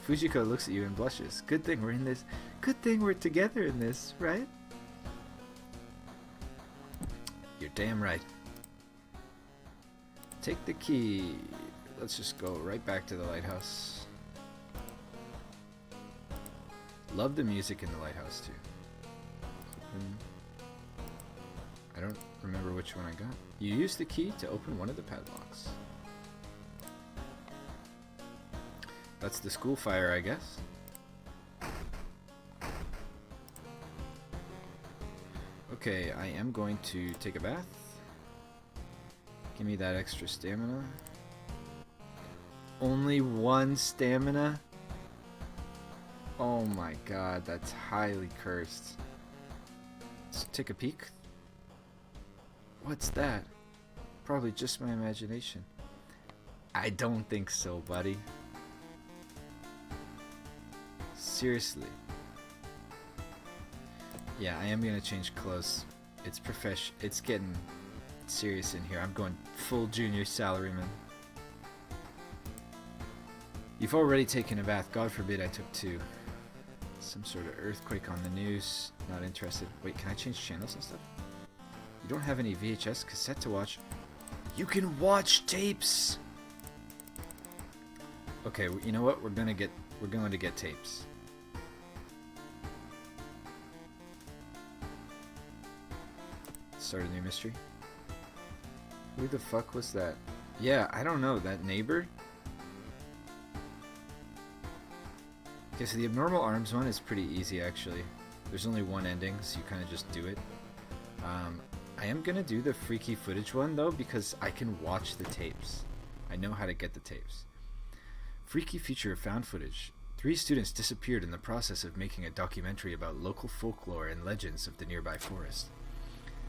Fujiko looks at you and blushes. Good thing we're in this. Good thing we're together in this, right? You're damn right. Take the key. Let's just go right back to the lighthouse. Love the music in the lighthouse too. I don't remember which one I got. You use the key to open one of the padlocks. That's the school fire, I guess. Okay, I am going to take a bath. Give me that extra stamina. Only 1 stamina? Oh my god, that's highly cursed. Let's take a peek. What's that? Probably just my imagination. I don't think so, buddy. Seriously. Yeah, I am gonna change clothes. It's getting serious in here. I'm going full junior salaryman. You've already taken a bath. God forbid I took 2. Some sort of earthquake on the news. Not interested. Wait, can I change channels and stuff? You don't have any VHS cassette to watch. You can watch tapes! Okay, you know what? We're going to get tapes. Start a new mystery. Who the fuck was that? Yeah, I don't know. That neighbor? Okay, so the abnormal arms one is pretty easy, actually. There's only 1 ending, so you kind of just do it. I am going to do the freaky footage one, though, because I can watch the tapes. I know how to get the tapes. Freaky feature of found footage. 3 students disappeared in the process of making a documentary about local folklore and legends of the nearby forest.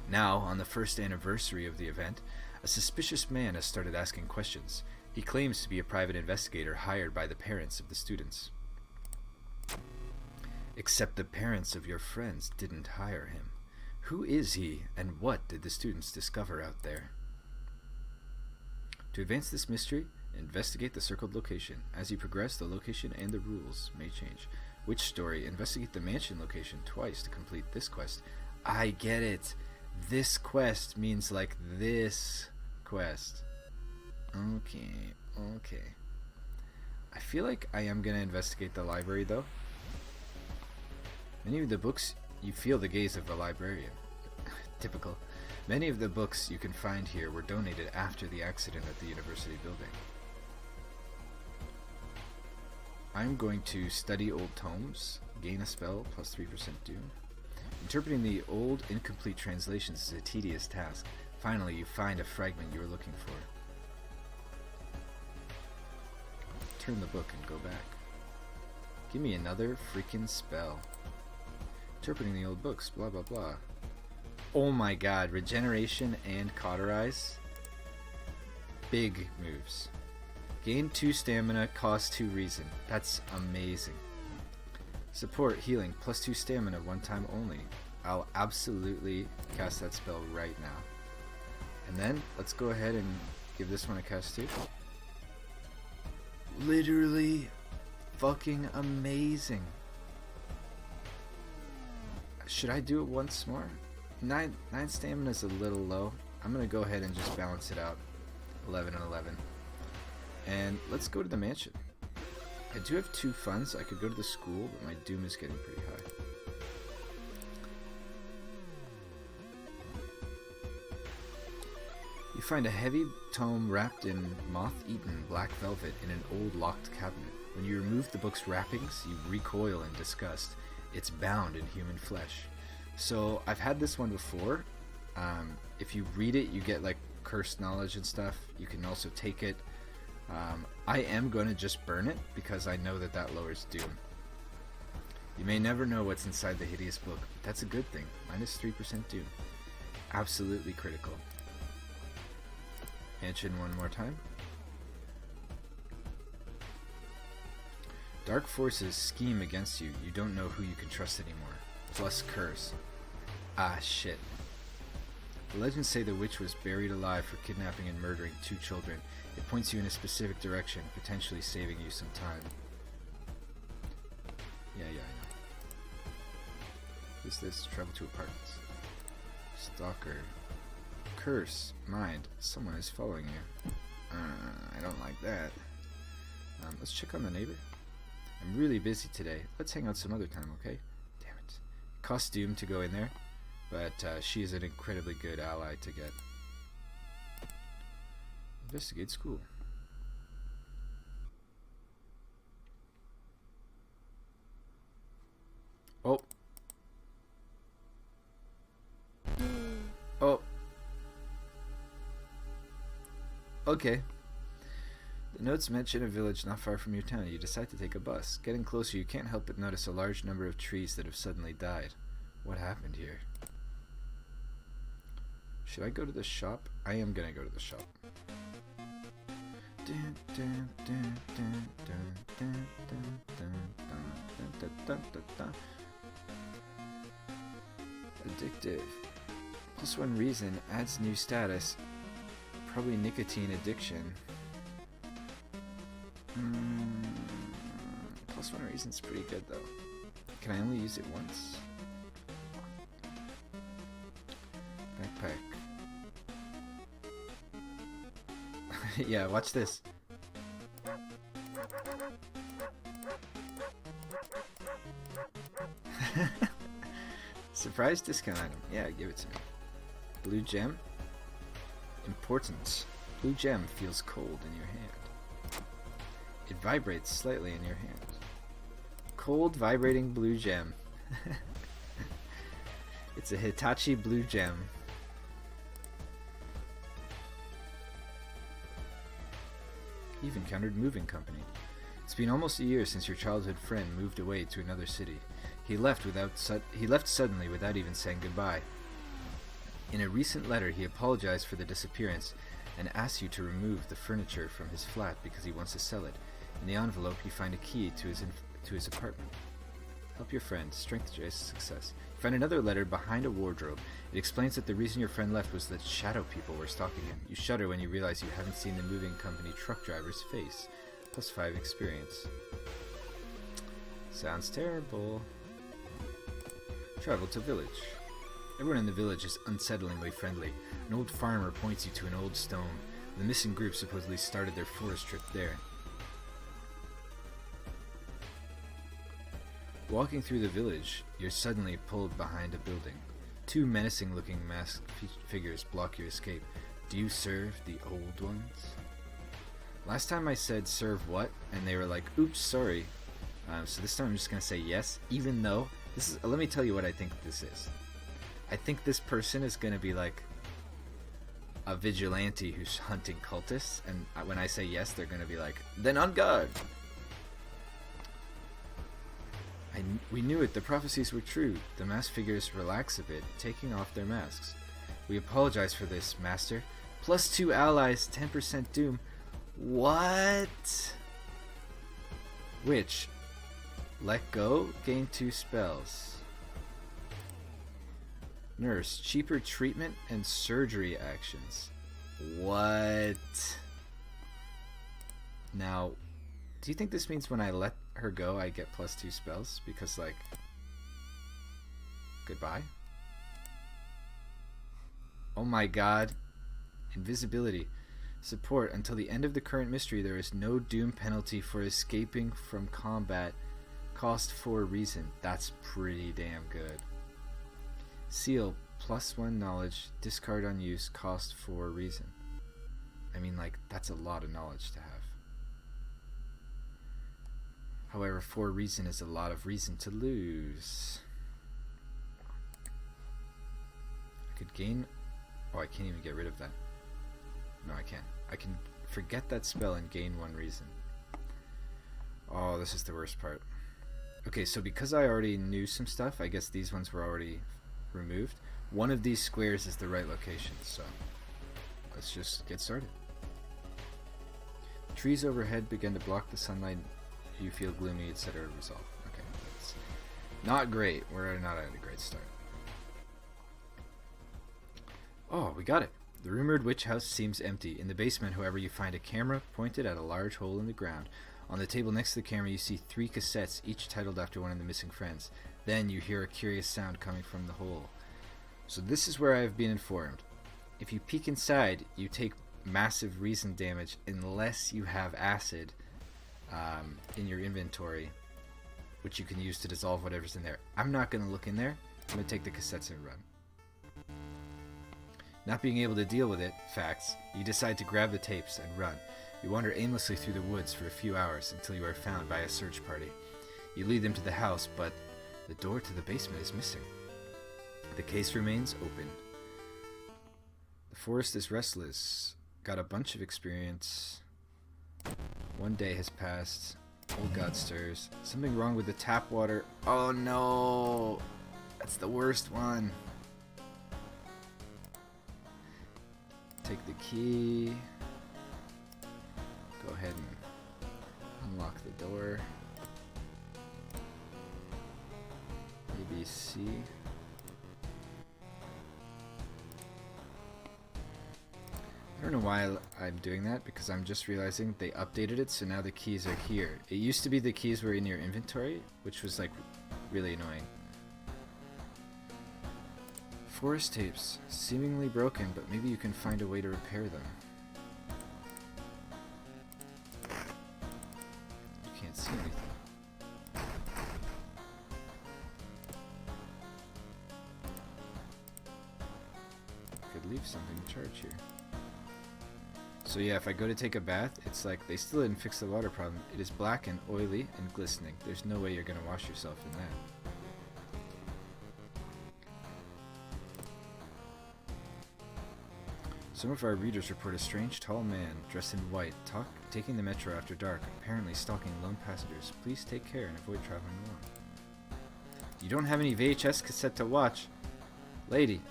Now, on the first anniversary of the event, a suspicious man has started asking questions. He claims to be a private investigator hired by the parents of the students. Except the parents of your friends didn't hire him. Who is he, and what did the students discover out there? To advance this mystery, investigate the circled location. As you progress, the location and the rules may change. Which story? Investigate the mansion location twice to complete this quest. I get it. This quest means like this quest. Okay. I feel like I am going to investigate the library, though. Many of the books, you feel the gaze of a librarian. Typical. Many of the books you can find here were donated after the accident at the university building. I'm going to study old tomes, gain a spell, plus 3% doom. Interpreting the old, incomplete translations is a tedious task. Finally, you find a fragment you were looking for. Turn the book and go back. Give me another freaking spell. Interpreting the old books, blah blah blah. Oh my god, regeneration and cauterize. Big moves. Gain 2 stamina, cost 2 reason. That's amazing. Support, healing, plus 2 stamina, 1 time only. I'll absolutely cast that spell right now. And then, let's go ahead and give this one a cast too. Literally fucking amazing. Should I do it once more? 9 stamina is a little low. I'm gonna go ahead and just balance it out. 11 and 11. And let's go to the mansion. I do have 2 funds. I could go to the school, but my doom is getting pretty high. You find a heavy tome wrapped in moth-eaten black velvet in an old locked cabinet. When you remove the book's wrappings, you recoil in disgust. It's bound in human flesh. So I've had this one before. If you read it, you get like cursed knowledge and stuff. You can also take it. I am going to just burn it because I know that lowers doom. You may never know what's inside the hideous book, but that's a good thing. Minus 3% doom. Absolutely critical. Mention one more time. Dark forces scheme against you. You don't know who you can trust anymore. Plus curse. Ah, shit. The legends say the witch was buried alive for kidnapping and murdering 2 children. It points you in a specific direction, potentially saving you some time. Yeah, I know. Who's this? Travel to apartments. Stalker. Curse. Mind. Someone is following you. I don't like that. Let's check on the neighbor. I'm really busy today. Let's hang out some other time, okay? Damn it. Costume to go in there, but she is an incredibly good ally to get. Investigate school. Oh. Oh. Okay. The notes mention a village not far from your town. You decide to take a bus. Getting closer, you can't help but notice a large number of trees that have suddenly died. What happened here? Should I go to the shop? I am gonna go to the shop. Addictive. +1 reason adds new status. Probably nicotine addiction. +1 reason's pretty good though. Can I only use it once? Backpack. Yeah, watch this. Surprise discount item. Yeah, give it to me. Blue gem. Important. Blue gem feels cold in your hand. It vibrates slightly in your hand. Cold vibrating blue gem. It's a Hitachi blue gem. You've encountered moving company. It's been almost a year since your childhood friend moved away to another city. He left suddenly without even saying goodbye. In a recent letter, he apologized for the disappearance and asked you to remove the furniture from his flat because he wants to sell it. In the envelope, you find a key to his apartment. Help your friend. Strength is success. You find another letter behind a wardrobe. It explains that the reason your friend left was that shadow people were stalking him. You shudder when you realize you haven't seen the moving company truck driver's face. +5 experience. Sounds terrible. Travel to village. Everyone in the village is unsettlingly friendly. An old farmer points you to an old stone. The missing group supposedly started their forest trip there. Walking through the village, you're suddenly pulled behind a building. 2 menacing-looking masked figures block your escape. Do you serve the old ones? Last time I said serve what, and they were like, oops, sorry. So this time I'm just going to say yes, even though, this is. Let me tell you what I think this is. I think this person is going to be like a vigilante who's hunting cultists, and when I say yes, they're going to be like, then on guard! We knew it, the prophecies were true. The masked figures relax a bit, taking off their masks. We apologize for this, Master. +2 allies, 10% doom. What? Which? Let go, gain 2 spells. Nurse, cheaper treatment and surgery actions. What? Now, do you think this means when I let her go, I get +2 spells? Because, like, goodbye? Oh my god. Invisibility. Support. Until the end of the current mystery, there is no doom penalty for escaping from combat. Cost 4 reason. That's pretty damn good. Seal. +1 knowledge. Discard on use. Cost 4 reason. I mean, like, that's a lot of knowledge to have. However, 4 reason is a lot of reason to lose. I could gain... Oh, I can't even get rid of that. No, I can't. I can forget that spell and gain 1 reason. Oh, this is the worst part. Okay, so because I already knew some stuff, I guess these ones were already removed. One of these squares is the right location, so let's just get started. Trees overhead begin to block the sunlight. You feel gloomy, etc. Resolve. Okay, that's not great. We're not at a great start. Oh, we got it. The rumored witch house seems empty. In the basement, however, you find a camera pointed at a large hole in the ground. On the table next to the camera, you see 3 cassettes, each titled after one of the missing friends. Then you hear a curious sound coming from the hole. So this is where I have been informed. If you peek inside, you take massive reason damage unless you have acid in your inventory, which you can use to dissolve whatever's in there. I'm not going to look in there. I'm going to take the cassettes and run. Not being able to deal with it, facts, you decide to grab the tapes and run. You wander aimlessly through the woods for a few hours until you are found by a search party. You lead them to the house, but the door to the basement is missing. The case remains open. The forest is restless. Got a bunch of experience. 1 day has passed. Old God stirs. Something wrong with the tap water. Oh no! That's the worst one. Take the key. Go ahead and unlock the door. ABC. I don't know why I'm doing that, because I'm just realizing they updated it, so now the keys are here. It used to be the keys were in your inventory, which was like really annoying. Forest tapes, seemingly broken, but maybe you can find a way to repair them. You can't see anything. Could leave something to charge here. So yeah, if I go to take a bath, it's like they still didn't fix the water problem. It is black and oily and glistening. There's no way you're gonna wash yourself in that. Some of our readers report a strange tall man dressed in white taking the metro after dark, apparently stalking lone passengers. Please take care and avoid traveling alone. You don't have any VHS cassette to watch? Lady,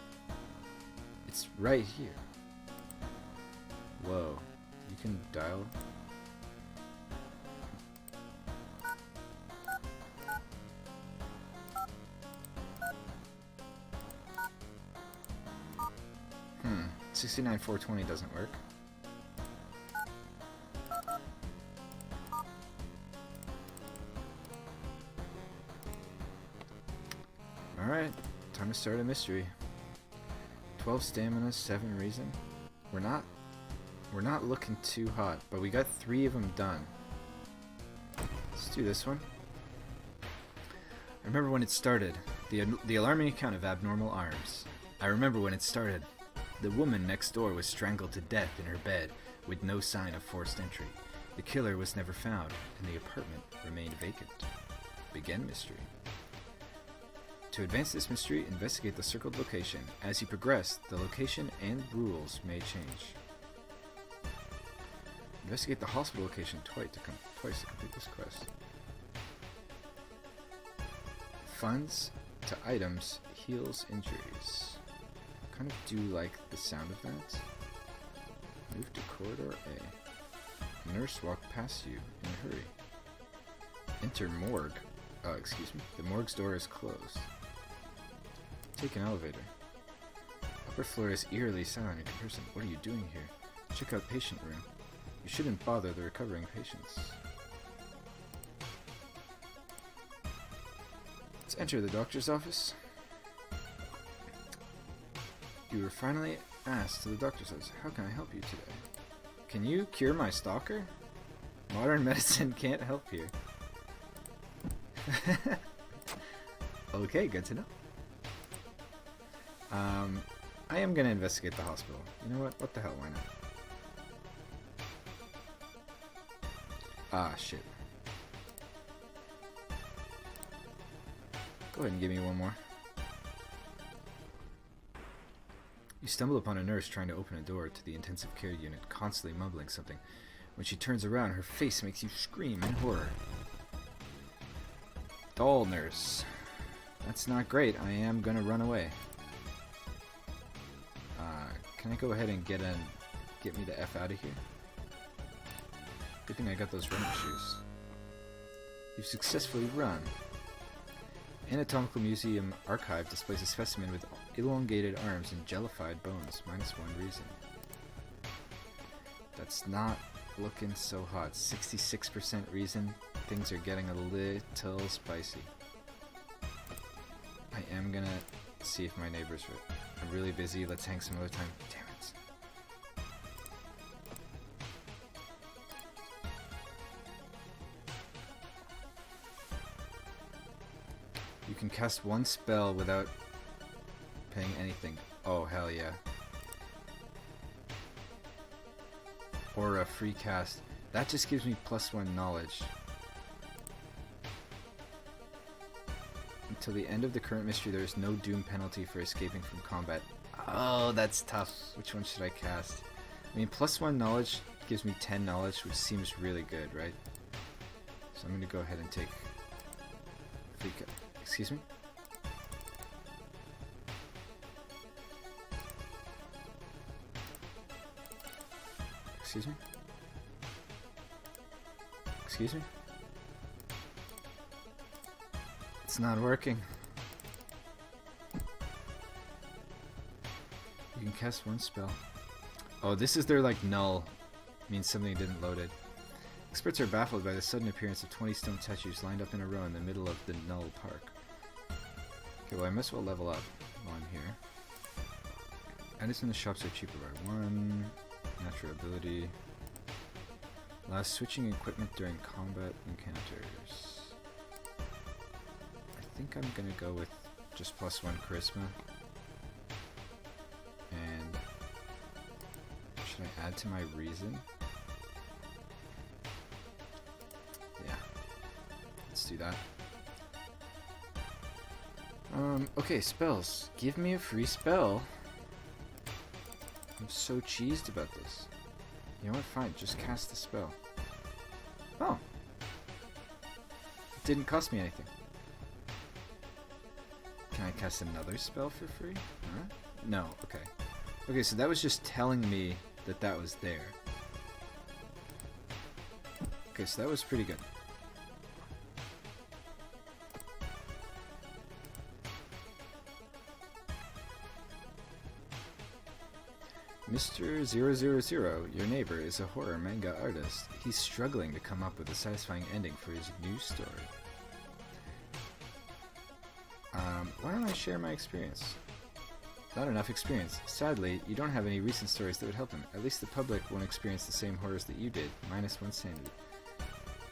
it's right here. Whoa, you can dial? Hmm, 69420 doesn't work. Alright, time to start a mystery. 12 stamina, 7 reason. We're not looking too hot, but we got 3 of them done. Let's do this one. I remember when it started. The alarming account of abnormal arms. I remember when it started. The woman next door was strangled to death in her bed with no sign of forced entry. The killer was never found, and the apartment remained vacant. Begin mystery. To advance this mystery, investigate the circled location. As you progress, the location and rules may change. Investigate the hospital location twice to complete this quest. Funds to items heals injuries. Kind of do like the sound of that. Move to corridor A. Nurse walked past you in a hurry. Enter morgue. Excuse me. The morgue's door is closed. Take an elevator. Upper floor is eerily silent in comparison. What are you doing here? Check out patient room. You shouldn't bother the recovering patients. Let's enter the doctor's office. You were finally asked to the doctor's office. How can I help you today? Can you cure my stalker? Modern medicine can't help here. Okay, good to know. I am gonna investigate the hospital. You know what? What the hell? Why not? Ah, shit. Go ahead and give me one more. You stumble upon a nurse trying to open a door to the intensive care unit, constantly mumbling something. When she turns around, her face makes you scream in horror. Doll nurse. That's not great. I am gonna run away. Can I go ahead and get me the F out of here? Good thing I got those running shoes. You've successfully run. Anatomical Museum Archive displays a specimen with elongated arms and jellified bones. -1 reason. That's not looking so hot. 66% reason. Things are getting a little spicy. I am gonna see if my neighbor's right. I'm really busy. Let's hang some other time. Damn it. You can cast one spell without paying anything. Oh, hell yeah. Or a free cast. That just gives me +1 knowledge. Until the end of the current mystery, there is no doom penalty for escaping from combat. Oh, that's tough. Which one should I cast? I mean, +1 knowledge gives me 10 knowledge, which seems really good, right? So I'm going to go ahead and take... Excuse me? Excuse me? Excuse me? It's not working. You can cast one spell. Oh, this is their like null. Means something didn't load it. Experts are baffled by the sudden appearance of 20 stone statues lined up in a row in the middle of the null park. Okay, well I might as well level up while I'm here. Items in the shops are cheaper by 1. Natural ability. Allows switching equipment during combat encounters. I think I'm gonna go with just +1 charisma. And should I add to my reason? Yeah. Let's do that. Okay, spells. Give me a free spell. I'm so cheesed about this. You know what? Fine, just cast the spell. Oh. It didn't cost me anything. Can I cast another spell for free? Huh? No, okay. Okay, so that was just telling me that that was there. Okay, so that was pretty good. Mr. 000, your neighbor, is a horror manga artist. He's struggling to come up with a satisfying ending for his new story. Why don't I share my experience? Not enough experience. Sadly, you don't have any recent stories that would help him. At least the public won't experience the same horrors that you did. -1 sanity.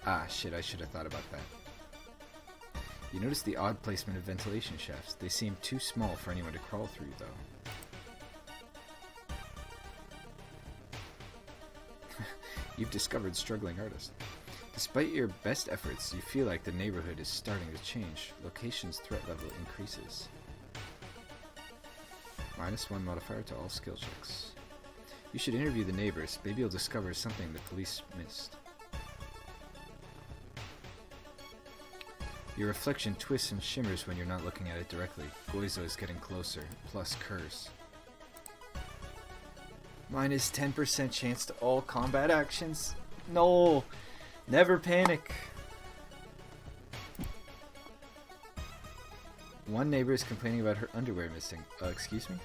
Ah, shit, I should have thought about that. You notice the odd placement of ventilation shafts. They seem too small for anyone to crawl through, though. You've discovered struggling artist. Despite your best efforts, you feel like the neighborhood is starting to change. Location's threat level increases. -1 modifier to all skill checks. You should interview the neighbors. Maybe you'll discover something the police missed. Your reflection twists and shimmers when you're not looking at it directly. Goizo is getting closer, plus curse. -10% chance to all combat actions. No! Never panic! One neighbor is complaining about her underwear missing. Excuse me?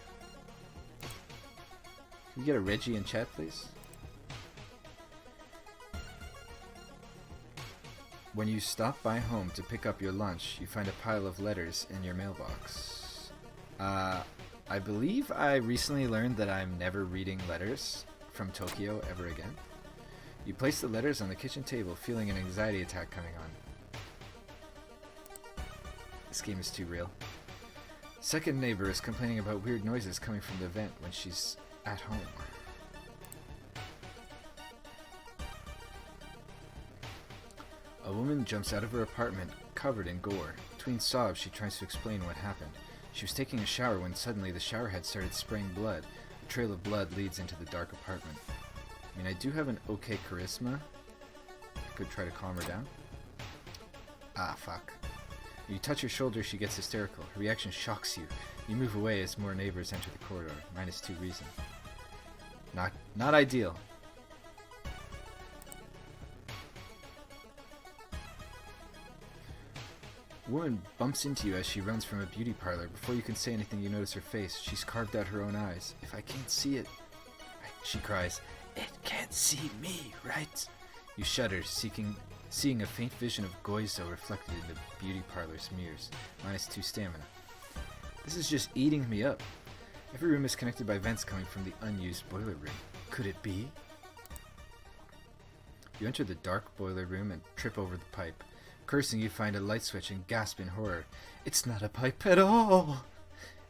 Can we get a Reggie in chat, please? When you stop by home to pick up your lunch, you find a pile of letters in your mailbox. I believe I recently learned that I'm never reading letters from Tokyo ever again. You place the letters on the kitchen table, feeling an anxiety attack coming on. This game is too real. Second neighbor is complaining about weird noises coming from the vent when she's at home. A woman jumps out of her apartment, covered in gore. Between sobs, she tries to explain what happened. She was taking a shower when suddenly the shower head started spraying blood. A trail of blood leads into the dark apartment. I mean, I do have an okay charisma. I could try to calm her down. Ah, fuck. You touch her shoulder, she gets hysterical. Her reaction shocks you. You move away as more neighbors enter the corridor. -2 reason. Not ideal. Woman bumps into you as she runs from a beauty parlor. Before you can say anything, you notice her face. She's carved out her own eyes. If I can't see it, she cries, it can't see me, right? You shudder, seeing a faint vision of Goizo reflected in the beauty parlor's mirrors. -2 stamina. This is just eating me up. Every room is connected by vents coming from the unused boiler room. Could it be? You enter the dark boiler room and trip over the pipe. Cursing, you find a light switch and gasp in horror. It's not a pipe at all!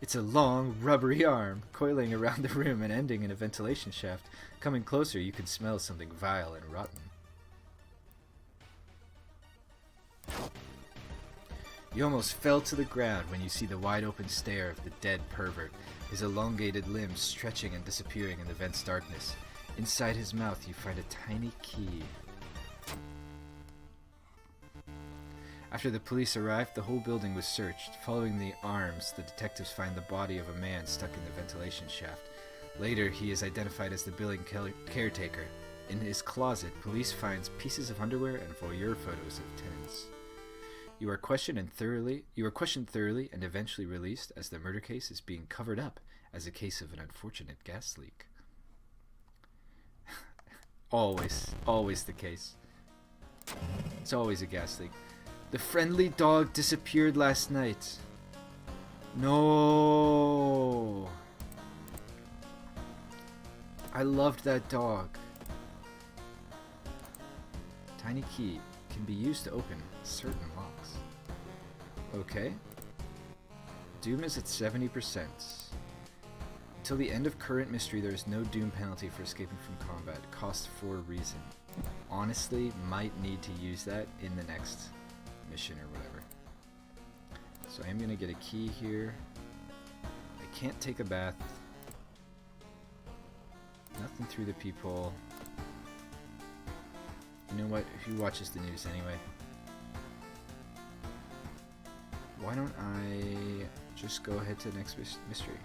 It's a long, rubbery arm, coiling around the room and ending in a ventilation shaft. Coming closer, you can smell something vile and rotten. You almost fell to the ground when you see the wide-open stare of the dead pervert, his elongated limbs stretching and disappearing in the vent's darkness. Inside his mouth, you find a tiny key. After the police arrived, the whole building was searched. Following the arms, the detectives find the body of a man stuck in the ventilation shaft. Later, he is identified as the building caretaker. In his closet, police finds pieces of underwear and voyeur photos of tenants. You are questioned thoroughly and eventually released as the murder case is being covered up as a case of an unfortunate gas leak. Always the case. It's always a gas leak. The friendly dog disappeared last night. No. I loved that dog. Tiny key can be used to open certain locks. Okay. Doom is at 70%. Until the end of current mystery, there is no Doom penalty for escaping from combat. Cost 4 reason. Honestly, might need to use that in the next mission or whatever. So I am gonna get a key here. I can't take a bath. Nothing through the peephole. You know what? Who watches the news anyway? Why don't I just go ahead to the next mystery?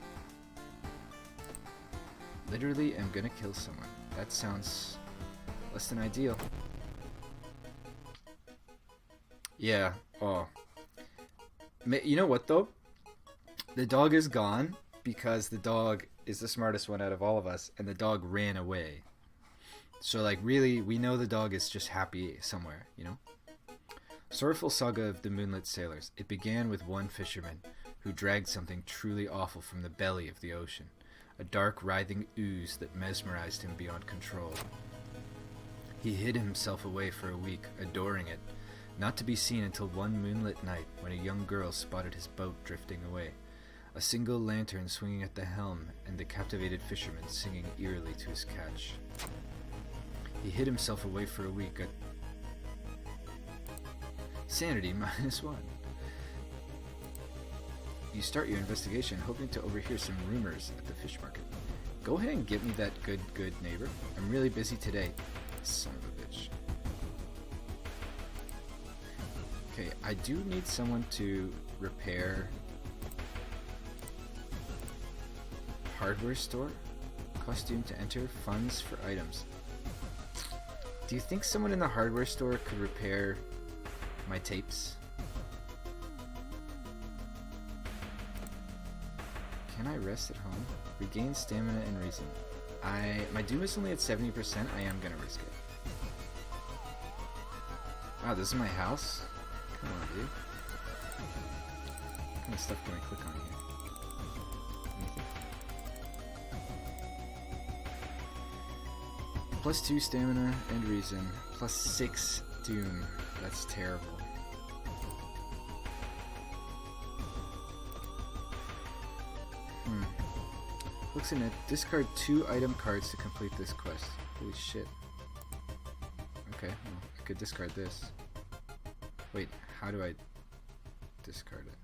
Literally am gonna kill someone. That sounds less than ideal. Yeah. Oh. You know what though? The dog is gone because the dog is the smartest one out of all of us, and the dog ran away. So like really, we know the dog is just happy somewhere, you know? Sorrowful saga of the Moonlit Sailors. It began with one fisherman who dragged something truly awful from the belly of the ocean. A dark, writhing ooze that mesmerized him beyond control. He hid himself away for a week, adoring it. Not to be seen until one moonlit night when a young girl spotted his boat drifting away. A single lantern swinging at the helm and the captivated fisherman singing eerily to his catch. He hid himself away for a week. Sanity -1. You start your investigation hoping to overhear some rumors at the fish market. Go ahead and get me that good neighbor. I'm really busy today. Son of a bitch. Okay, I do need someone to repair hardware store. Costume to enter. Funds for items. Do you think someone in the hardware store could repair my tapes? Can I rest at home? Regain stamina and reason. My doom is only at 70%. I am gonna risk it. Wow, this is my house? Come on, dude. What kind of stuff can I click on here? Anything? +2 stamina and reason. +6 doom. That's terrible. Looks in it. Discard 2 item cards to complete this quest. Holy shit. Okay, well, I could discard this. Wait, how do I discard it?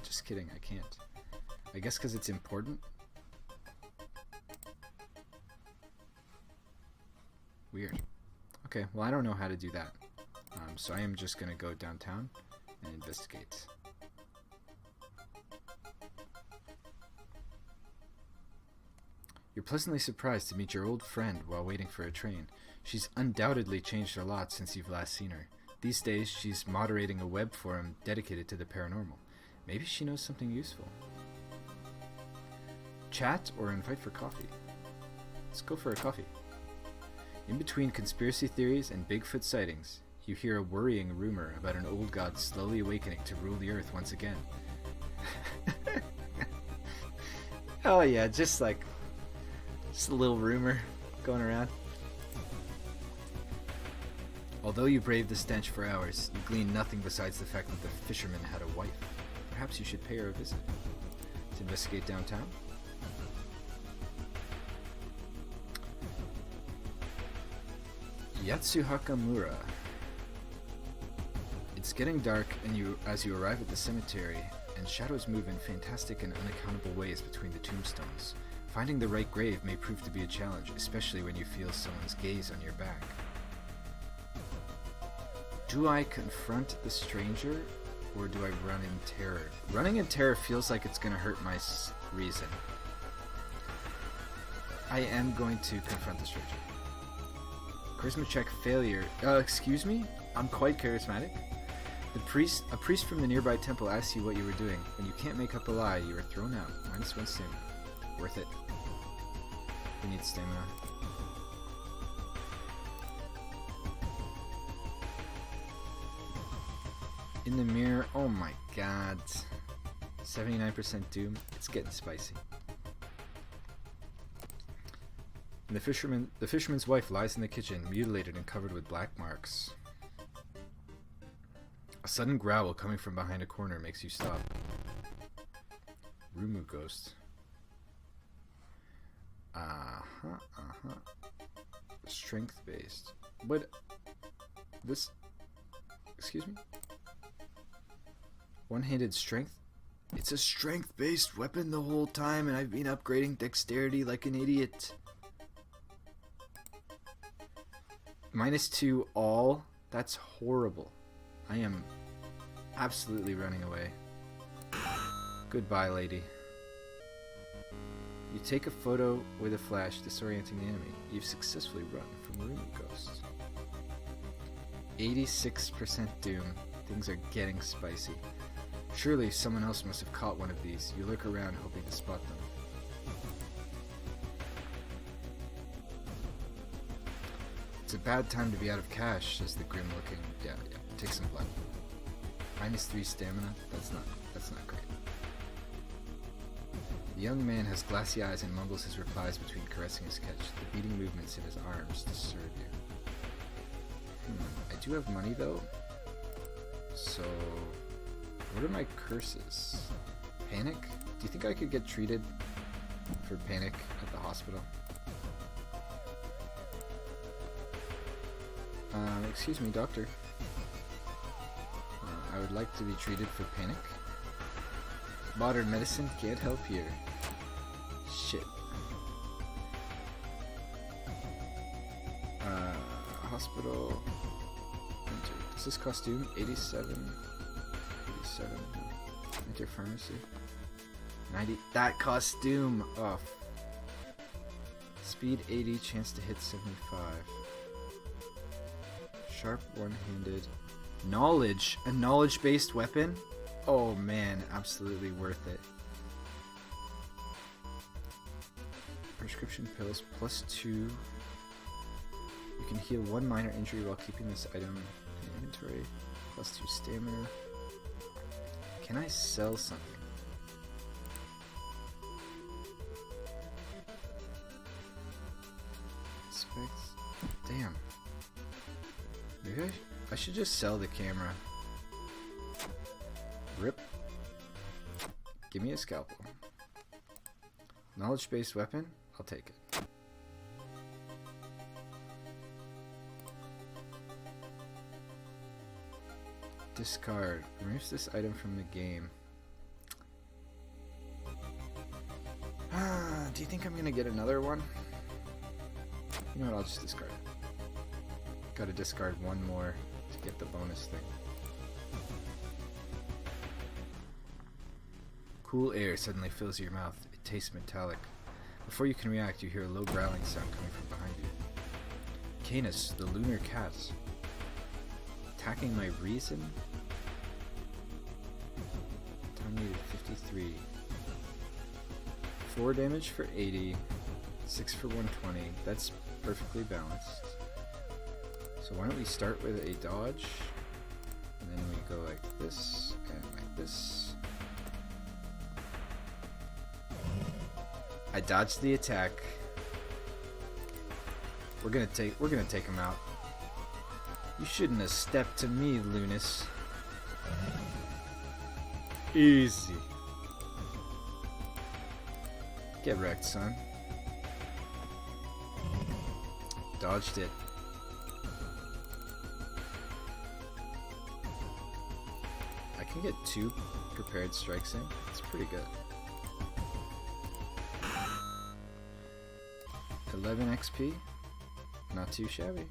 Just kidding, I can't. I guess because it's important? Weird. Okay, well I don't know how to do that. so I am just gonna go downtown and investigate. You're pleasantly surprised to meet your old friend while waiting for a train. She's undoubtedly changed a lot since you've last seen her. These days, she's moderating a web forum dedicated to the paranormal. Maybe she knows something useful. Chat or invite for coffee? Let's go for a coffee. In between conspiracy theories and Bigfoot sightings, you hear a worrying rumor about an old god slowly awakening to rule the earth once again. Oh yeah, just a little rumor going around. Although you braved the stench for hours, you gleaned nothing besides the fact that the fisherman had a wife. Perhaps you should pay her a visit. To investigate downtown? Yatsuhakamura. It's getting dark as you arrive at the cemetery, and shadows move in fantastic and unaccountable ways between the tombstones. Finding the right grave may prove to be a challenge, especially when you feel someone's gaze on your back. Do I confront the stranger, or do I run in terror? Running in terror feels like it's gonna hurt my reason. I am going to confront the stranger. Charisma check failure. Excuse me? I'm quite charismatic. A priest from the nearby temple asks you what you were doing. When you can't make up a lie, you are thrown out. -1 stamina. Worth it. We need stamina. In the mirror. Oh my god. 79% doom. It's getting spicy. And the fisherman's wife lies in the kitchen, mutilated and covered with black marks. A sudden growl coming from behind a corner makes you stop. Rumu ghost. Strength based. But this. Excuse me? One-handed strength? It's a strength-based weapon the whole time, and I've been upgrading dexterity like an idiot. -2 all? That's horrible. I am absolutely running away. Goodbye, lady. You take a photo with a flash, disorienting the enemy. You've successfully run from Rumu Ghost. 86% doom. Things are getting spicy. Surely someone else must have caught one of these. You look around hoping to spot them. It's a bad time to be out of cash, says the grim looking. Yeah, take some blood. -3 stamina? That's not great. The young man has glassy eyes and mumbles his replies between caressing his catch. The beating movements in his arms disturb you. I do have money though. So what are my curses? Panic? Do you think I could get treated for panic at the hospital? Excuse me, doctor. I would like to be treated for panic. Modern medicine can't help here. Shit. Hospital. Enter. Is this costume? 87. Enter pharmacy. 90. That costume! Oh. Speed 80, chance to hit 75. Sharp one-handed. Knowledge! A knowledge-based weapon? Oh man, absolutely worth it. Prescription pills +2. You can heal 1 minor injury while keeping this item in inventory. +2 stamina. Can I sell something? Specs. Damn. Maybe I should just sell the camera. Rip. Give me a scalpel. Knowledge-based weapon? I'll take it. Discard. Removes this item from the game. Do you think I'm gonna get another one? You know what, I'll just discard it. Gotta discard one more to get the bonus thing. Cool air suddenly fills your mouth. It tastes metallic. Before you can react, you hear a low growling sound coming from behind you. Canis, the lunar cat. Attacking my reason? Time needed 53. 4 damage for 80. 6 for 120. That's perfectly balanced. So why don't we start with a dodge, and then we go like this and like this. I dodged the attack. We're gonna take him out. You shouldn't have stepped to me, Lunas. Easy. Get wrecked, son. Dodged it. I can get 2 prepared strikes in. It's pretty good. 11 XP. Not too shabby.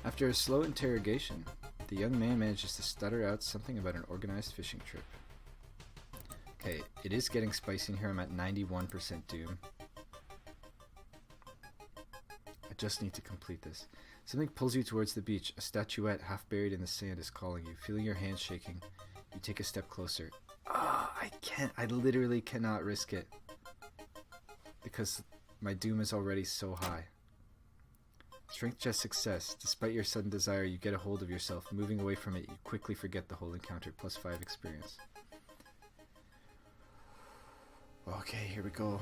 After a slow interrogation, the young man manages to stutter out something about an organized fishing trip. Okay, it is getting spicy in here. I'm at 91% doom. I just need to complete this. Something pulls you towards the beach. A statuette half buried in the sand is calling you. Feeling your hands shaking, you take a step closer. Ah, I can't. I literally cannot risk it. Because my doom is already so high. Strength check success. Despite your sudden desire, you get a hold of yourself. Moving away from it, you quickly forget the whole encounter. Plus 5 experience. Okay, here we go.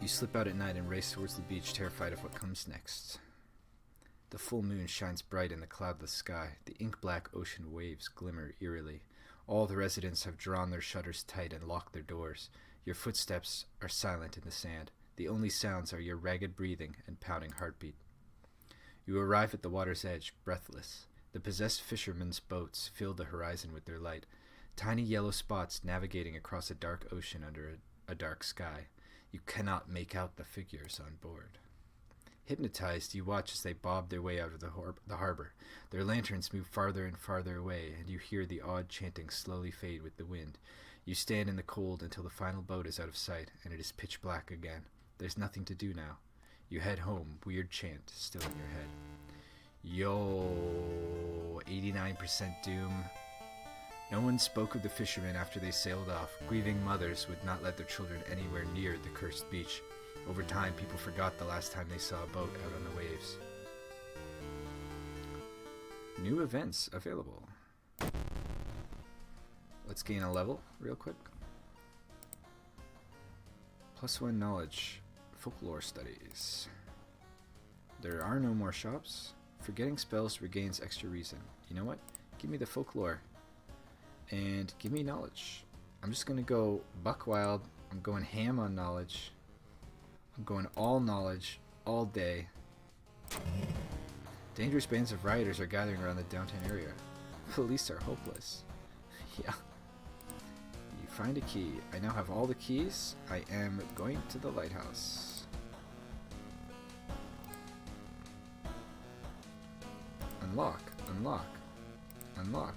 You slip out at night and race towards the beach, terrified of what comes next. The full moon shines bright in the cloudless sky. The ink-black ocean waves glimmer eerily. All the residents have drawn their shutters tight and locked their doors. Your footsteps are silent in the sand. The only sounds are your ragged breathing and pounding heartbeat. You arrive at the water's edge, breathless. The possessed fishermen's boats fill the horizon with their light. Tiny yellow spots navigating across a dark ocean under a dark sky. You cannot make out the figures on board. Hypnotized, you watch as they bob their way out of the harbor. Their lanterns move farther and farther away, and you hear the odd chanting slowly fade with the wind. You stand in the cold until the final boat is out of sight, and it is pitch black again. There's nothing to do now. You head home, weird chant still in your head. Yo, 89% doom. No one spoke of the fishermen after they sailed off. Grieving mothers would not let their children anywhere near the cursed beach. Over time, people forgot the last time they saw a boat out on the waves. New events available. Let's gain a level real quick. +1 knowledge. Folklore studies. There are no more shops. Forgetting spells regains extra reason. You know what? Give me the folklore. And give me knowledge. I'm just going to go buck wild. I'm going ham on knowledge. I'm going all knowledge all day. Dangerous bands of rioters are gathering around the downtown area. Police are hopeless. Yeah. You find a key. I now have all the keys. I am going to the lighthouse. Unlock. Unlock. Unlock.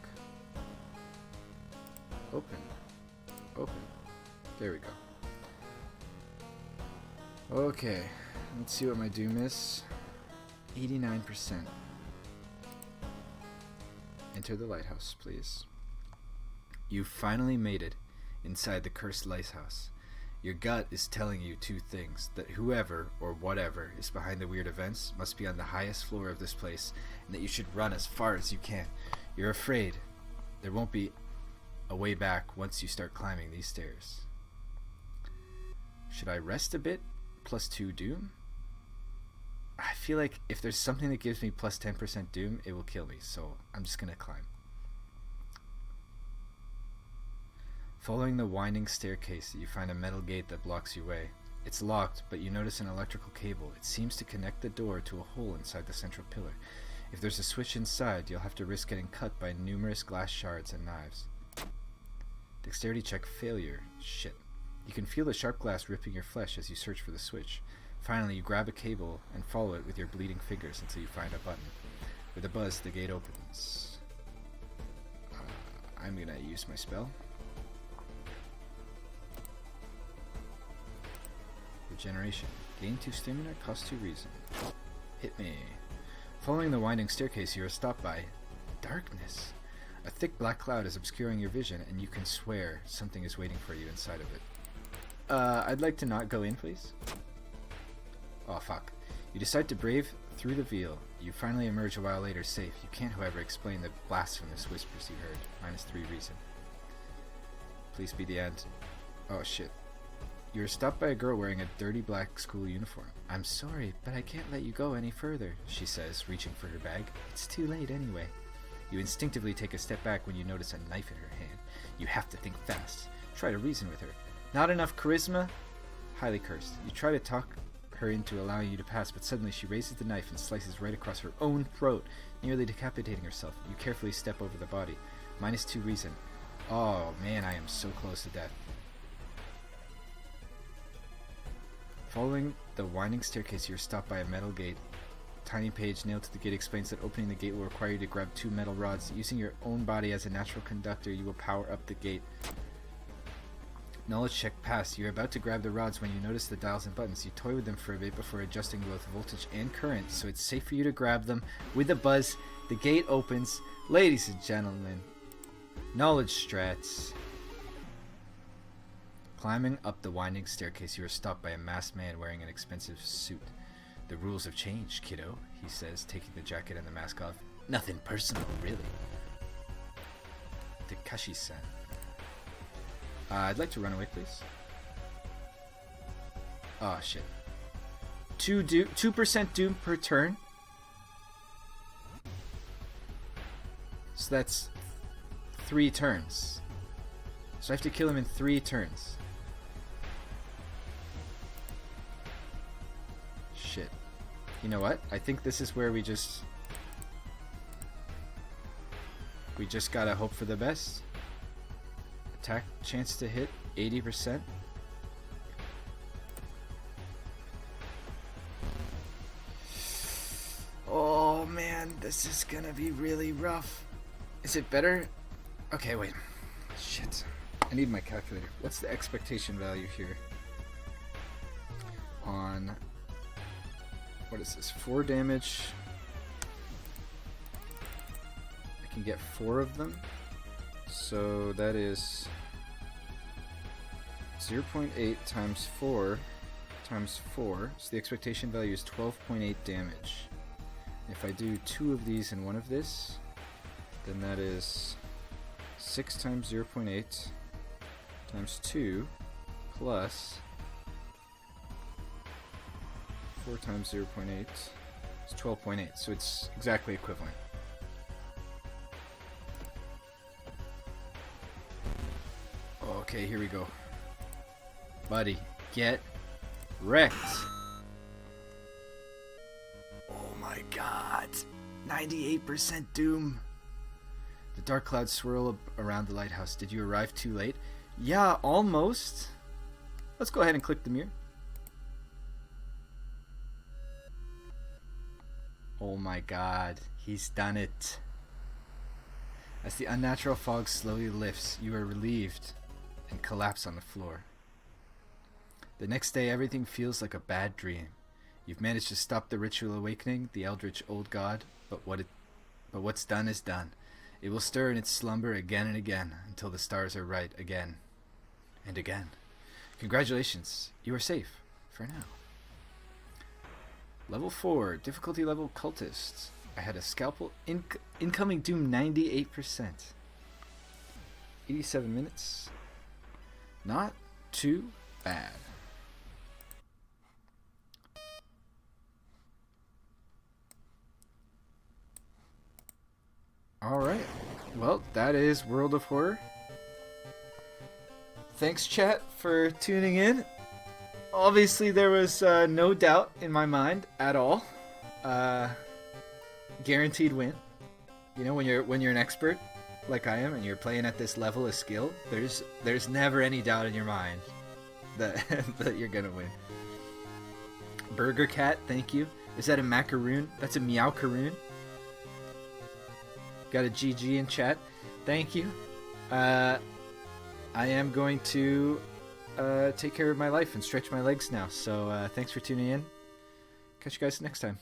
Open. Open. There we go. Okay. Let's see what my doom is. 89%. Enter the lighthouse, please. You finally made it inside the cursed lighthouse. Your gut is telling you 2 things. That whoever, or whatever, is behind the weird events must be on the highest floor of this place, and that you should run as far as you can. You're afraid there won't be a way back once you start climbing these stairs. Should I rest a bit? +2 doom? I feel like if there's something that gives me +10% doom, it will kill me, so I'm just gonna climb. Following the winding staircase, you find a metal gate that blocks your way. It's locked, but you notice an electrical cable. It seems to connect the door to a hole inside the central pillar. If there's a switch inside, you'll have to risk getting cut by numerous glass shards and knives. Dexterity check failure. Shit. You can feel the sharp glass ripping your flesh as you search for the switch. Finally, you grab a cable and follow it with your bleeding fingers until you find a button. With a buzz, the gate opens. I'm gonna use my spell. Regeneration. Gain 2 stamina, cost 2 reason. Hit me. Following the winding staircase, you are stopped by darkness. A thick black cloud is obscuring your vision, and you can swear something is waiting for you inside of it. I'd like to not go in, please. Oh, fuck. You decide to brave through the veil. You finally emerge a while later safe. You can't, however, explain the blasphemous whispers you heard. -3 reason. Please be the end. Oh, shit. You are stopped by a girl wearing a dirty black school uniform. I'm sorry, but I can't let you go any further, she says, reaching for her bag. It's too late anyway. You instinctively take a step back when you notice a knife in her hand. You have to think fast. Try to reason with her. Not enough charisma? Highly cursed. You try to talk her into allowing you to pass, but suddenly she raises the knife and slices right across her own throat, nearly decapitating herself. You carefully step over the body. -2 reason. Oh man, I am so close to death. Following the winding staircase, you're stopped by a metal gate. Tiny page nailed to the gate explains that opening the gate will require you to grab 2 metal rods. Using your own body as a natural conductor, you will power up the gate. Knowledge check passed. You're about to grab the rods when you notice the dials and buttons. You toy with them for a bit before adjusting both voltage and current, so it's safe for you to grab them. With a buzz, the gate opens. Ladies and gentlemen, knowledge strats. Climbing up the winding staircase, you are stopped by a masked man wearing an expensive suit. The rules have changed, kiddo, he says, taking the jacket and the mask off. Nothing personal, really. Takashi-san. I'd like to run away, please. Oh, shit. 2% doom per turn. So that's 3 turns. So I have to kill him in 3 turns. Shit. You know what? I think this is where we just gotta hope for the best. Attack chance to hit 80%. Oh man, this is gonna be really rough. Is it better? Okay, wait. Shit. I need my calculator. What's the expectation value here? On... What is this? 4 damage. I can get 4 of them. So that is 0.8 times 4 times 4. So the expectation value is 12.8 damage. If I do 2 of these and 1 of this, then that is 6 times 0.8 times 2 plus 4 times 0.8 is 12.8. So it's exactly equivalent. Okay, here we go. Buddy, get wrecked. Oh my god. 98% doom. The dark clouds swirl around the lighthouse. Did you arrive too late? Yeah, almost. Let's go ahead and click the mirror. Oh my god, he's done it. As the unnatural fog slowly lifts, you are relieved and collapse on the floor. The next day, everything feels like a bad dream. You've managed to stop the ritual awakening, the eldritch old god, but what's done is done. It will stir in its slumber again and again until the stars are right again and again. Congratulations, you are safe for now. Level 4, difficulty level cultist. I had a scalpel. Incoming doom 98%. 87 minutes. Not too bad. Alright. Well, that is World of Horror. Thanks, chat, for tuning in. Obviously, there was no doubt in my mind at all. Guaranteed win. You know, when you're an expert like I am and you're playing at this level of skill, there's never any doubt in your mind that that you're gonna win. Burger Cat, thank you. Is that a macaroon? That's a meow-caroon. Got a GG in chat. Thank you. I am going to take care of my life and stretch my legs now. So thanks for tuning in. Catch you guys next time.